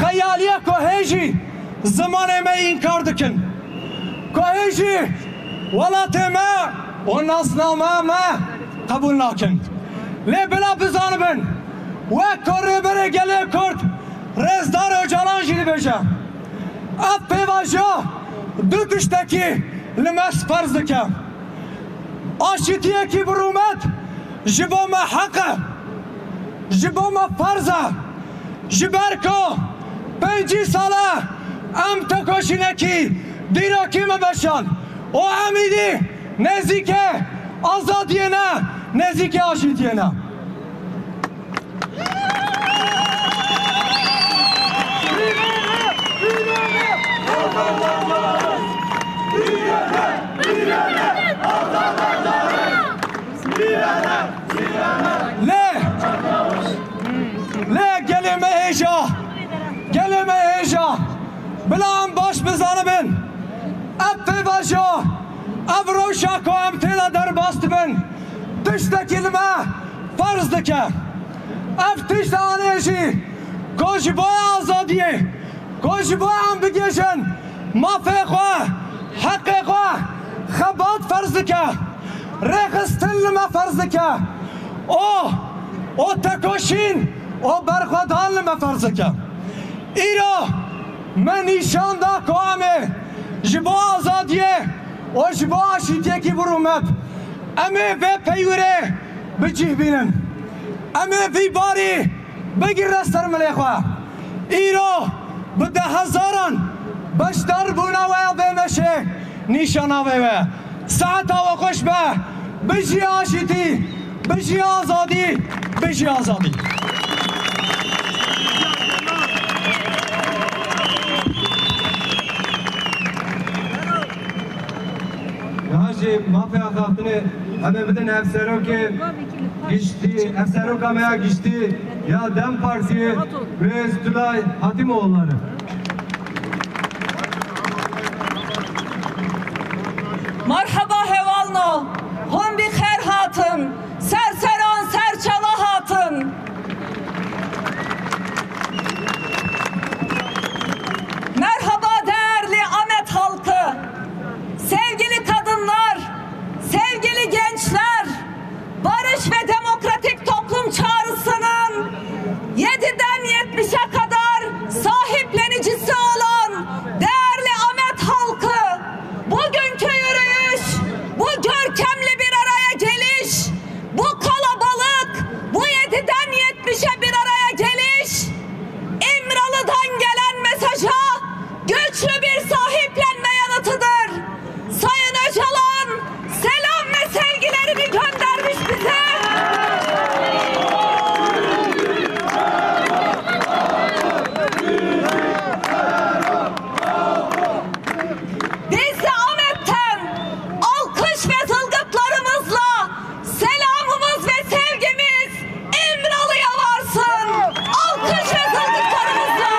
hayaliye koheji zamanı me inkar dikin. Koheji velatı me o nasname me kabul nakin. Le bila bizanibin ve korre bere gele kurt rezdar Öcalan jili beje. Af pevaja du tişteki limes farz dike. Aşitiye ki burumet jibo me hakkı jibo me farza jiberko 5 sala em tekoşineki diraki me beşan o amidi nezike azadiyene nezike aşitiyene. Le gelime heja gelime heja bilan baş bizanı bin eppe vaja evroşa ko emtela der bastı bin tişte kelime farz dike ev tişte aneji koşbaya azadiye koşbaya ambigejin mafeqa haqiqa xabat farz dike rekhstilme farz dike o tekoşin o berxadanlme farz dike İro men nişanda koame jibo azadiye o jibo aşitiye ki burumet eme ve peyure bicih binin eme vi bari begir rester melekha İro bide hazaran beşdar buna ve meşe nişana ve saata ve koş be bicih aşiti bicih azadi bicih azadi. Hacı mafya hattını hemen bütün efseroke geçti, efserokamaya geçti ya Dem Partisi ve Stülay Hatimoğulları. Merhaba hevalno, hon bir her hatın, serseran serçala hatın. Merhaba değerli Ahmet halkı, sevgili kadınlar, sevgili gençler, barış ve demokratik toplum çağrısının 7'den 70'e kadar sahiplenicisi olan değerli Ahmet halkı, bugünkü yürüyüş, bu görkemli bir araya geliş, bu kalabalık, bu 7'den 70'e bir araya geliş, İmralı'dan gelen mesaja güçlü bir sahiplenme yanıtıdır. Sayın Öcalan selam ve sevgilerini göndermiş bize. Biz de Ahmet'ten alkış ve zılgıtlarımızla selamımız ve sevgimiz İmralı'ya varsın. Alkış ve zılgıtlarımızla.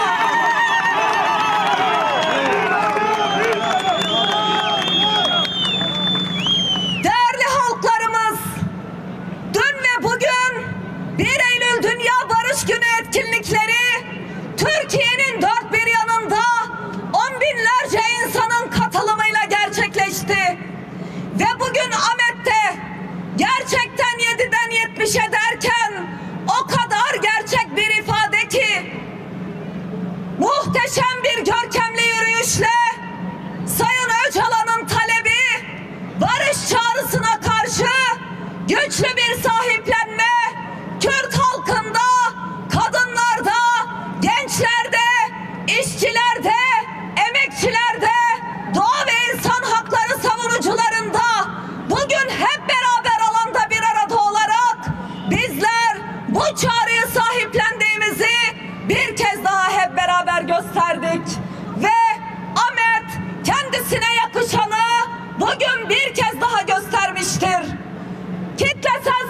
Değerli halklarımız, dün ve bugün 1 Eylül Dünya Barış Günü etkinlikleri Türkiye'nin dört bir yanında on binlerce insanın katılımıyla gerçekleşti. Ve bugün Ahmet'te gerçekten 7'den 70'e derken o kadar gerçek bir ifade ki muhteşem bir görkemli yürüyüşle Sayın Öcalan'ın talebi barış çağrısına karşı güçlü bir sahiplenme Kürt halkında, kadınlarda, gençlerde, işçilerde, emekçilerde, doğa ve insan hakları savunucularında bugün hep beraber alanda bir arada olarak bizler bu çağrıyı sahiplendiğimizi bir kez daha hep beraber gösterdik. Ve Ahmet kendisine yakışanı bugün bir kez daha göstermiştir. Kitlesel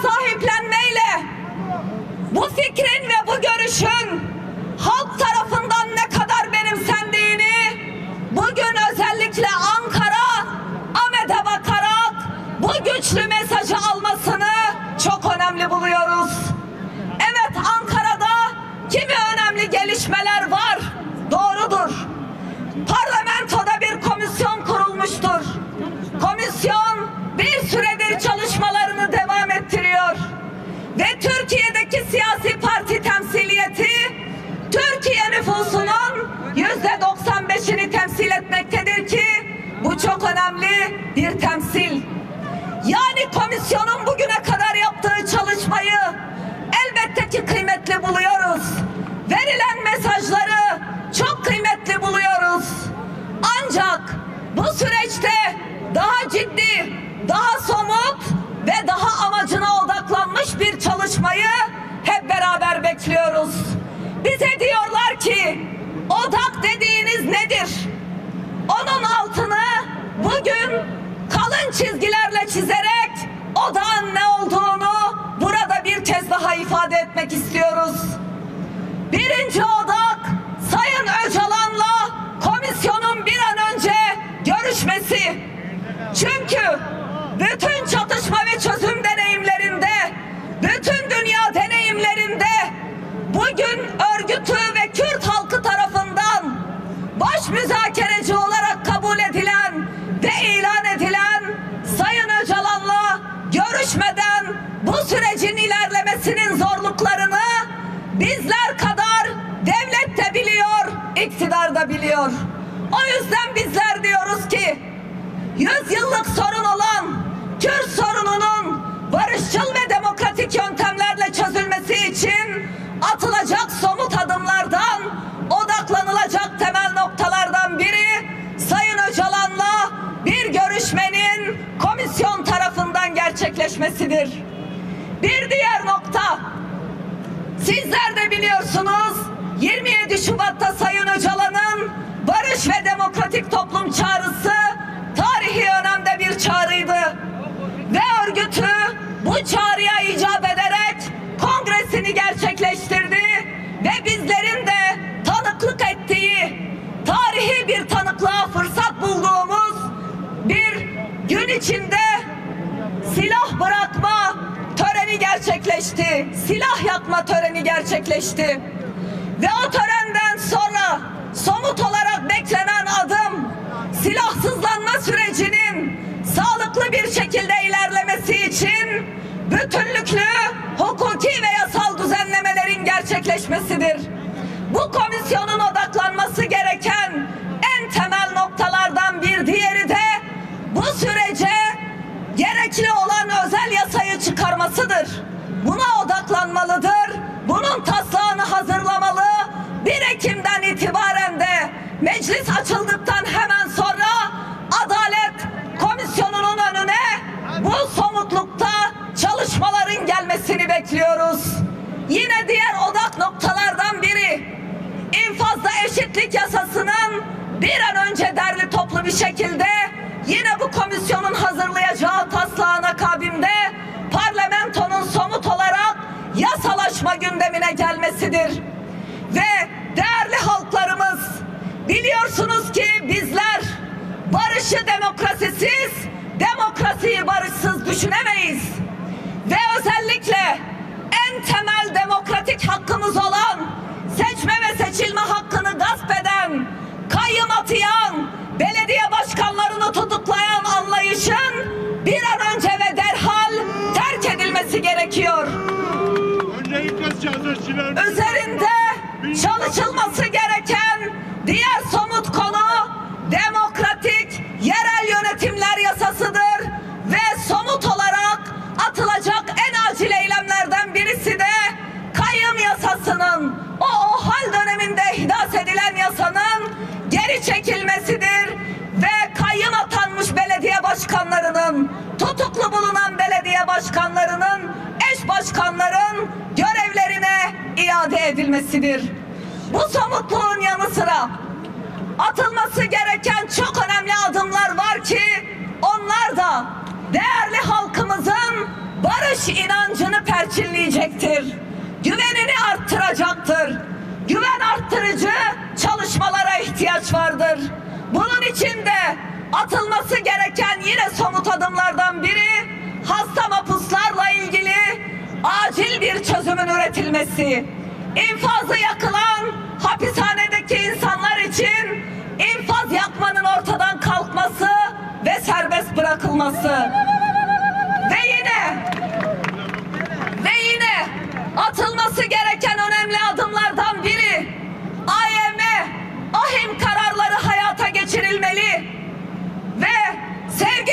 bir temsil. Yani komisyonun bugüne kadar yaptığı çalışmayı elbette ki kıymetli buluyoruz. Verilen mesajları çok kıymetli buluyoruz. Ancak bu süreçte daha ciddi, daha somut ve daha amacına odaklanmış bir çalışmayı hep beraber bekliyoruz. Bize diyorlar ki odak dediğiniz nedir? Onun altını bugün kalın çizgilerle çizerek odağın ne olduğunu burada bir kez daha ifade etmek istiyoruz. Birinci odak Sayın Öcalan'la komisyonun bir an önce görüşmesi. Çünkü bütün çatışma ve çözüm deneyimlerinde, bütün dünya deneyimlerinde bugün örgütü ve Kürt halkı tarafından baş müzakereci olarak kabul edilen ve ilan edilen Sayın Öcalan'la görüşmeden bu sürecin ilerlemesinin zorluklarını bizler kadar devlet de biliyor, iktidar da biliyor. O yüzden bizler diyoruz ki 100 yıllık sorun olan Kürt sorununun barışçıl ve demokratik yöntemlerle çözülmesi için atılacak somut adımlardan, odaklanılacak temel noktalardan biri Sayın Öcalan'la bir görüşmenin komisyon tarafından gerçekleşmesidir. Bir diğer nokta, sizler de biliyorsunuz 27 Şubat'ta Sayın Öcalan'ın barış ve demokratik toplum çağrısı tarihi önemde bir çağrıydı. Ve örgütü bu çağrıya icap ederek kongresini gerçekleştirdi ve bizlerin de tanıklık ettiği, tarihi bir tanıklığa fırsat bulduğumuz bir gün içinde silah bırakma töreni gerçekleşti. Silah yakma töreni gerçekleşti. Ve o törenden sonra somut olarak beklenen adım silahsızlanma sürecinin sağlıklı bir şekilde ilerlemesi için bütünlüklü hukuki ve yasal düzenlemelerin gerçekleşmesidir. Bu komisyonun odaklanması gereken en temel noktalardan bir diğeri de bu sürece gerekli olan özel yasayı çıkarmasıdır. Buna odaklanmalıdır. Bunun taslağını hazırlamalı. 1 Ekim'den itibaren de meclis açıldıktan hemen sonra Adalet Komisyonu'nun önüne bu somutlukta çalışmaların gelmesini bekliyoruz. Yine diğer odak noktalardan biri infazda eşitlik yasasının bir an önce derli toplu bir şekilde yine bu komisyonun hazırlayacağı taslağın akabinde parlamentonun somut olarak yasalaşma gündemine gelmesidir. Ve değerli halklarımız, biliyorsunuz ki bizler barışı demokrasisiz, demokrasiyi barışsız düşünemeyiz. Ve özellikle en temel demokratik hakkımız olan seçme ve seçilme hakkını gasp eden, kayyım atayan, belediye başkanlarını tutuklayan anlayışın bir an önce ve derhal terk edilmesi gerekiyor. Üzerinde çalışılması gereken diğer somut konu demokratik yerel yönetimler yasasıdır ve somut olarak atılacak en acil eylemlerden birisi de kayyım yasasının, o hal döneminde ihdas edilen yasanın geri çekilmesidir ve kayyım atanmış belediye başkanlarının, tutuklu bulunan belediye başkanlarının, eş başkanların görevlerine iade edilmesidir. Bu somutluğun yanı sıra atılması gereken çok önemli adımlar var ki onlar da değerli halkımızın barış inancını perçinleyecektir. Güvenini arttıracaktır. Güven arttırıcı çalışmalara ihtiyaç vardır. Bunun için de atılması gereken yine somut adımlardan biri hasta mahpuslarla ilgili acil bir çözümün üretilmesi. İnfazı yakılan hapishanedeki insanlar için infaz yakmanın ortadan kalkması ve serbest bırakılması. Ve yine atılması gereken önemli adımlardan biri AYM, AHİM kararları hayata geçirilmeli ve sevgili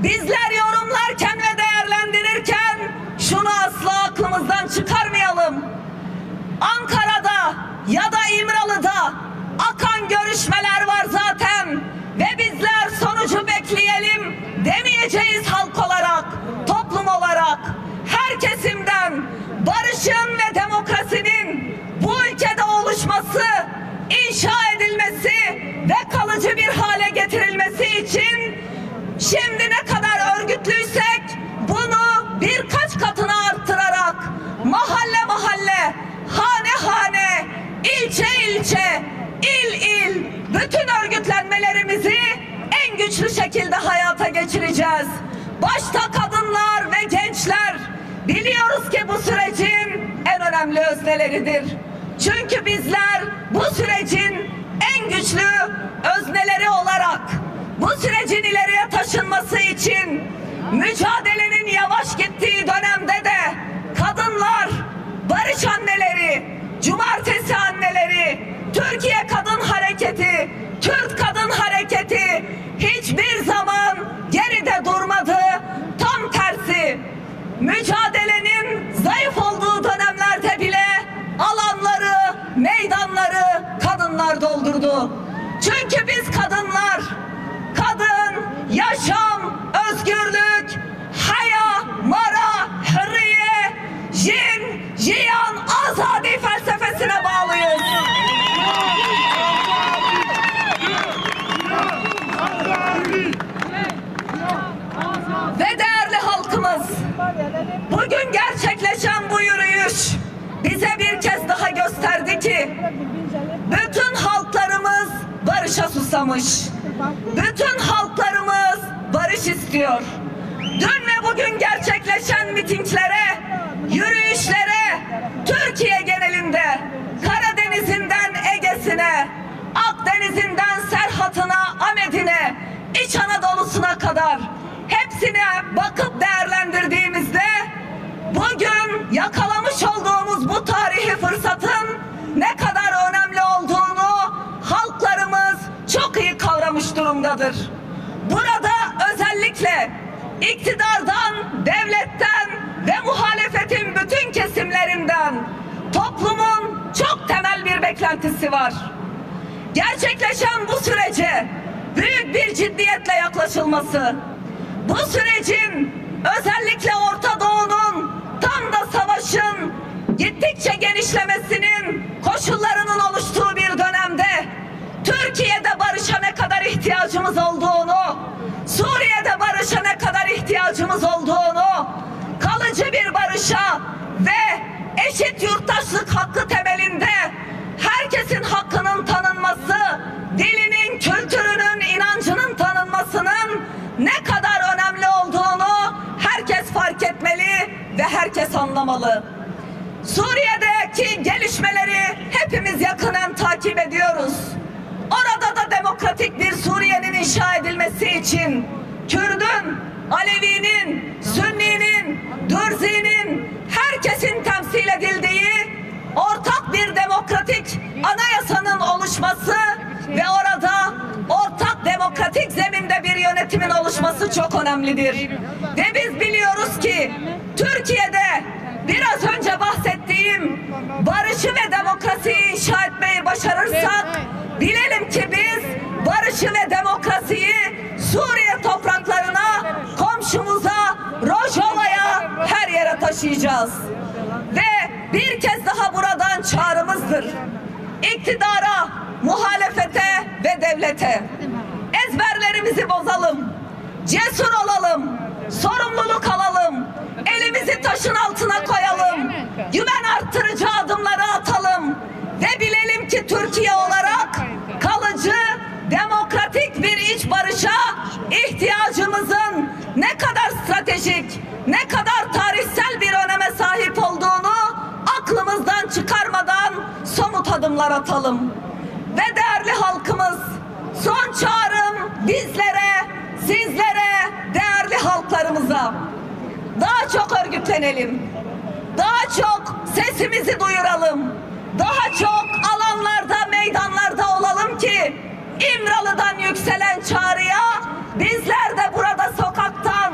bizler yorumlarken ve değerlendirirken şunu asla aklımızdan çıkarmayalım. Ankara'da ya da İmralı'da akan görüşmeler var zaten ve bizler sonucu bekleyelim demeyeceğiz halk olarak, toplum olarak. Her kesimden barışın ve demokrasinin bu ülkede oluşması, inşa edilmesi ve kalıcı bir hale getirilmesi için şimdi ne kadar örgütlüysek bunu birkaç katına arttırarak mahalle mahalle, hane hane, ilçe ilçe, il il bütün örgütlenmelerimizi en güçlü şekilde hayata geçireceğiz. Başta kadınlar ve gençler biliyoruz ki bu sürecin en önemli özneleridir. Çünkü bizler bu sürecin en güçlü özneleri olarak bu sürecin ileriye taşınması için mücadelenin yavaş gittiği dönemde de kadınlar, barış anneleri, cumartesi anneleri, Türkiye Kadın Hareketi, Türk Kadın Hareketi hiçbir zaman geride durmadı. Tam tersi, mücadelenin zayıf olduğu dönemlerde bile alanları, meydanları kadınlar doldurdu. Çünkü biz kadınlar, kadın, yaşam, özgürlük, haya, mara, hürriye, jin, jiyan, azadi felsefesine bağlıyız. Ve değerli halkımız, bugün gerçekleşen bu yürüyüş bize bir kez daha gösterdi ki bütün halklarımız barışa susamış. Bütün halklarımız barış istiyor. Dün ve bugün gerçekleşen mitinglere, yürüyüşlere, Türkiye genelinde, Karadeniz'inden Ege'sine, Akdeniz'inden Serhat'ına, Ahmet'ine, İç Anadolu'suna kadar hepsine bakıp değerlendirdiğimizde bugün yakalamış olduğumuz bu tarihi fırsatın ne kadar önemli olduğunu halklarımız çok iyi kavramış durumdadır. Burada özellikle iktidardan, devletten ve muhalefetin bütün kesimlerinden toplumun çok temel bir beklentisi var. Gerçekleşen bu sürece büyük bir ciddiyetle yaklaşılması, bu sürecin özellikle Orta Doğu'nun tam da savaşın gittikçe genişlemesinin koşullarının oluştuğu bir dönemde Türkiye'de barışa ne kadar ihtiyacımız olduğunu, Suriye'de barışa ne kadar ihtiyacımız olduğunu, kalıcı bir barışa ve eşit yurttaşlık hakkı temelinde herkesin hakkının tanınması, dilinin, kültürünün, inancının tanınmasının ne kadar önemli olduğunu herkes fark etmeli ve herkes anlamalı. Suriye'deki gelişmeleri hepimiz yakından takip ediyoruz. Orada da demokratik bir Suriye'nin inşa edilmesi için Kürdün, Alevi'nin, Sünni'nin, Dürzi'nin, herkesin temsil edildiği ortak bir demokratik anayasanın oluşması ve orada ortak demokratik zeminde bir yönetimin oluşması çok önemlidir. Ve biz biliyoruz ki Türkiye'de biraz önce bahsettiğim barışı ve demokrasiyi inşa etmeyi başarırsak bilelim ki biz barışı ve demokrasiyi Suriye topraklarına, komşumuza, Rojava'ya, her yere taşıyacağız. Ve bir kez daha buradan çağrımızdır. İktidara, muhalefete ve devlete ezberlerimizi bozalım, cesur olalım, sorumluluk alalım, elimizi taşın altına koyalım, güven arttırıcı adımları atalım ve bilelim ki Türkiye olarak kalıcı, demokratik bir iç barışa ihtiyacımızın ne kadar stratejik, ne kadar tarihsel bir öneme sahip olduğunu aklımızdan çıkarmadan somut adımlar atalım. Ve değerli halkımız, son çağrım bizlere, sizlere, değerli halklarımıza. Daha çok örgütlenelim, daha çok sesimizi duyuralım, daha çok alanlarda, meydanlarda olalım ki İmralı'dan yükselen çağrıya bizler de burada sokakta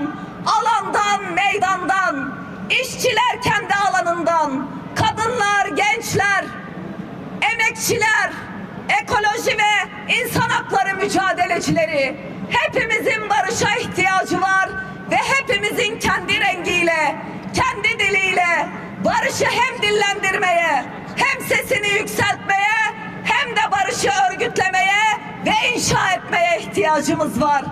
mücadelecileri, hepimizin barışa ihtiyacı var ve hepimizin kendi rengiyle, kendi diliyle barışı hem dillendirmeye, hem sesini yükseltmeye, hem de barışı örgütlemeye ve inşa etmeye ihtiyacımız var.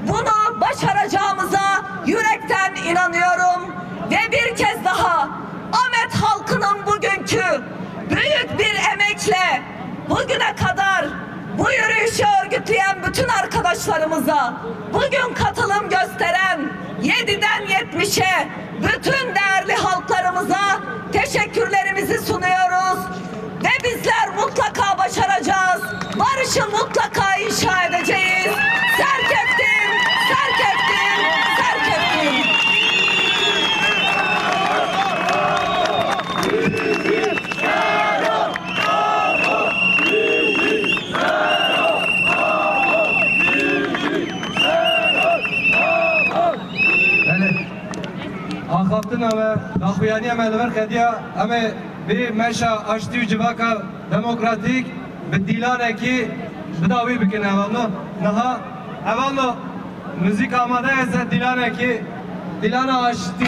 Bunu başaracağımıza yürekten inanıyorum ve bir kez daha Ahmet halkının bugünkü büyük bir emekle bugüne kadar bu yürüyüşü örgütleyen bütün arkadaşlarımıza, bugün katılım gösteren 7'den 70'e bütün değerli halklarımıza teşekkürlerimizi sunuyoruz. Ve bizler mutlaka başaracağız. Barışı mutlaka inşa edeceğiz. Serkeftin, serkeftin, serkeftin. Akhaftına ve Nakuyaniye Melver Kediya ama bir meşa açtığı civaka demokratik bir dilane ki bedavi bikin evvelno naha evvelno müzik amade ise dilane ki dilana açtı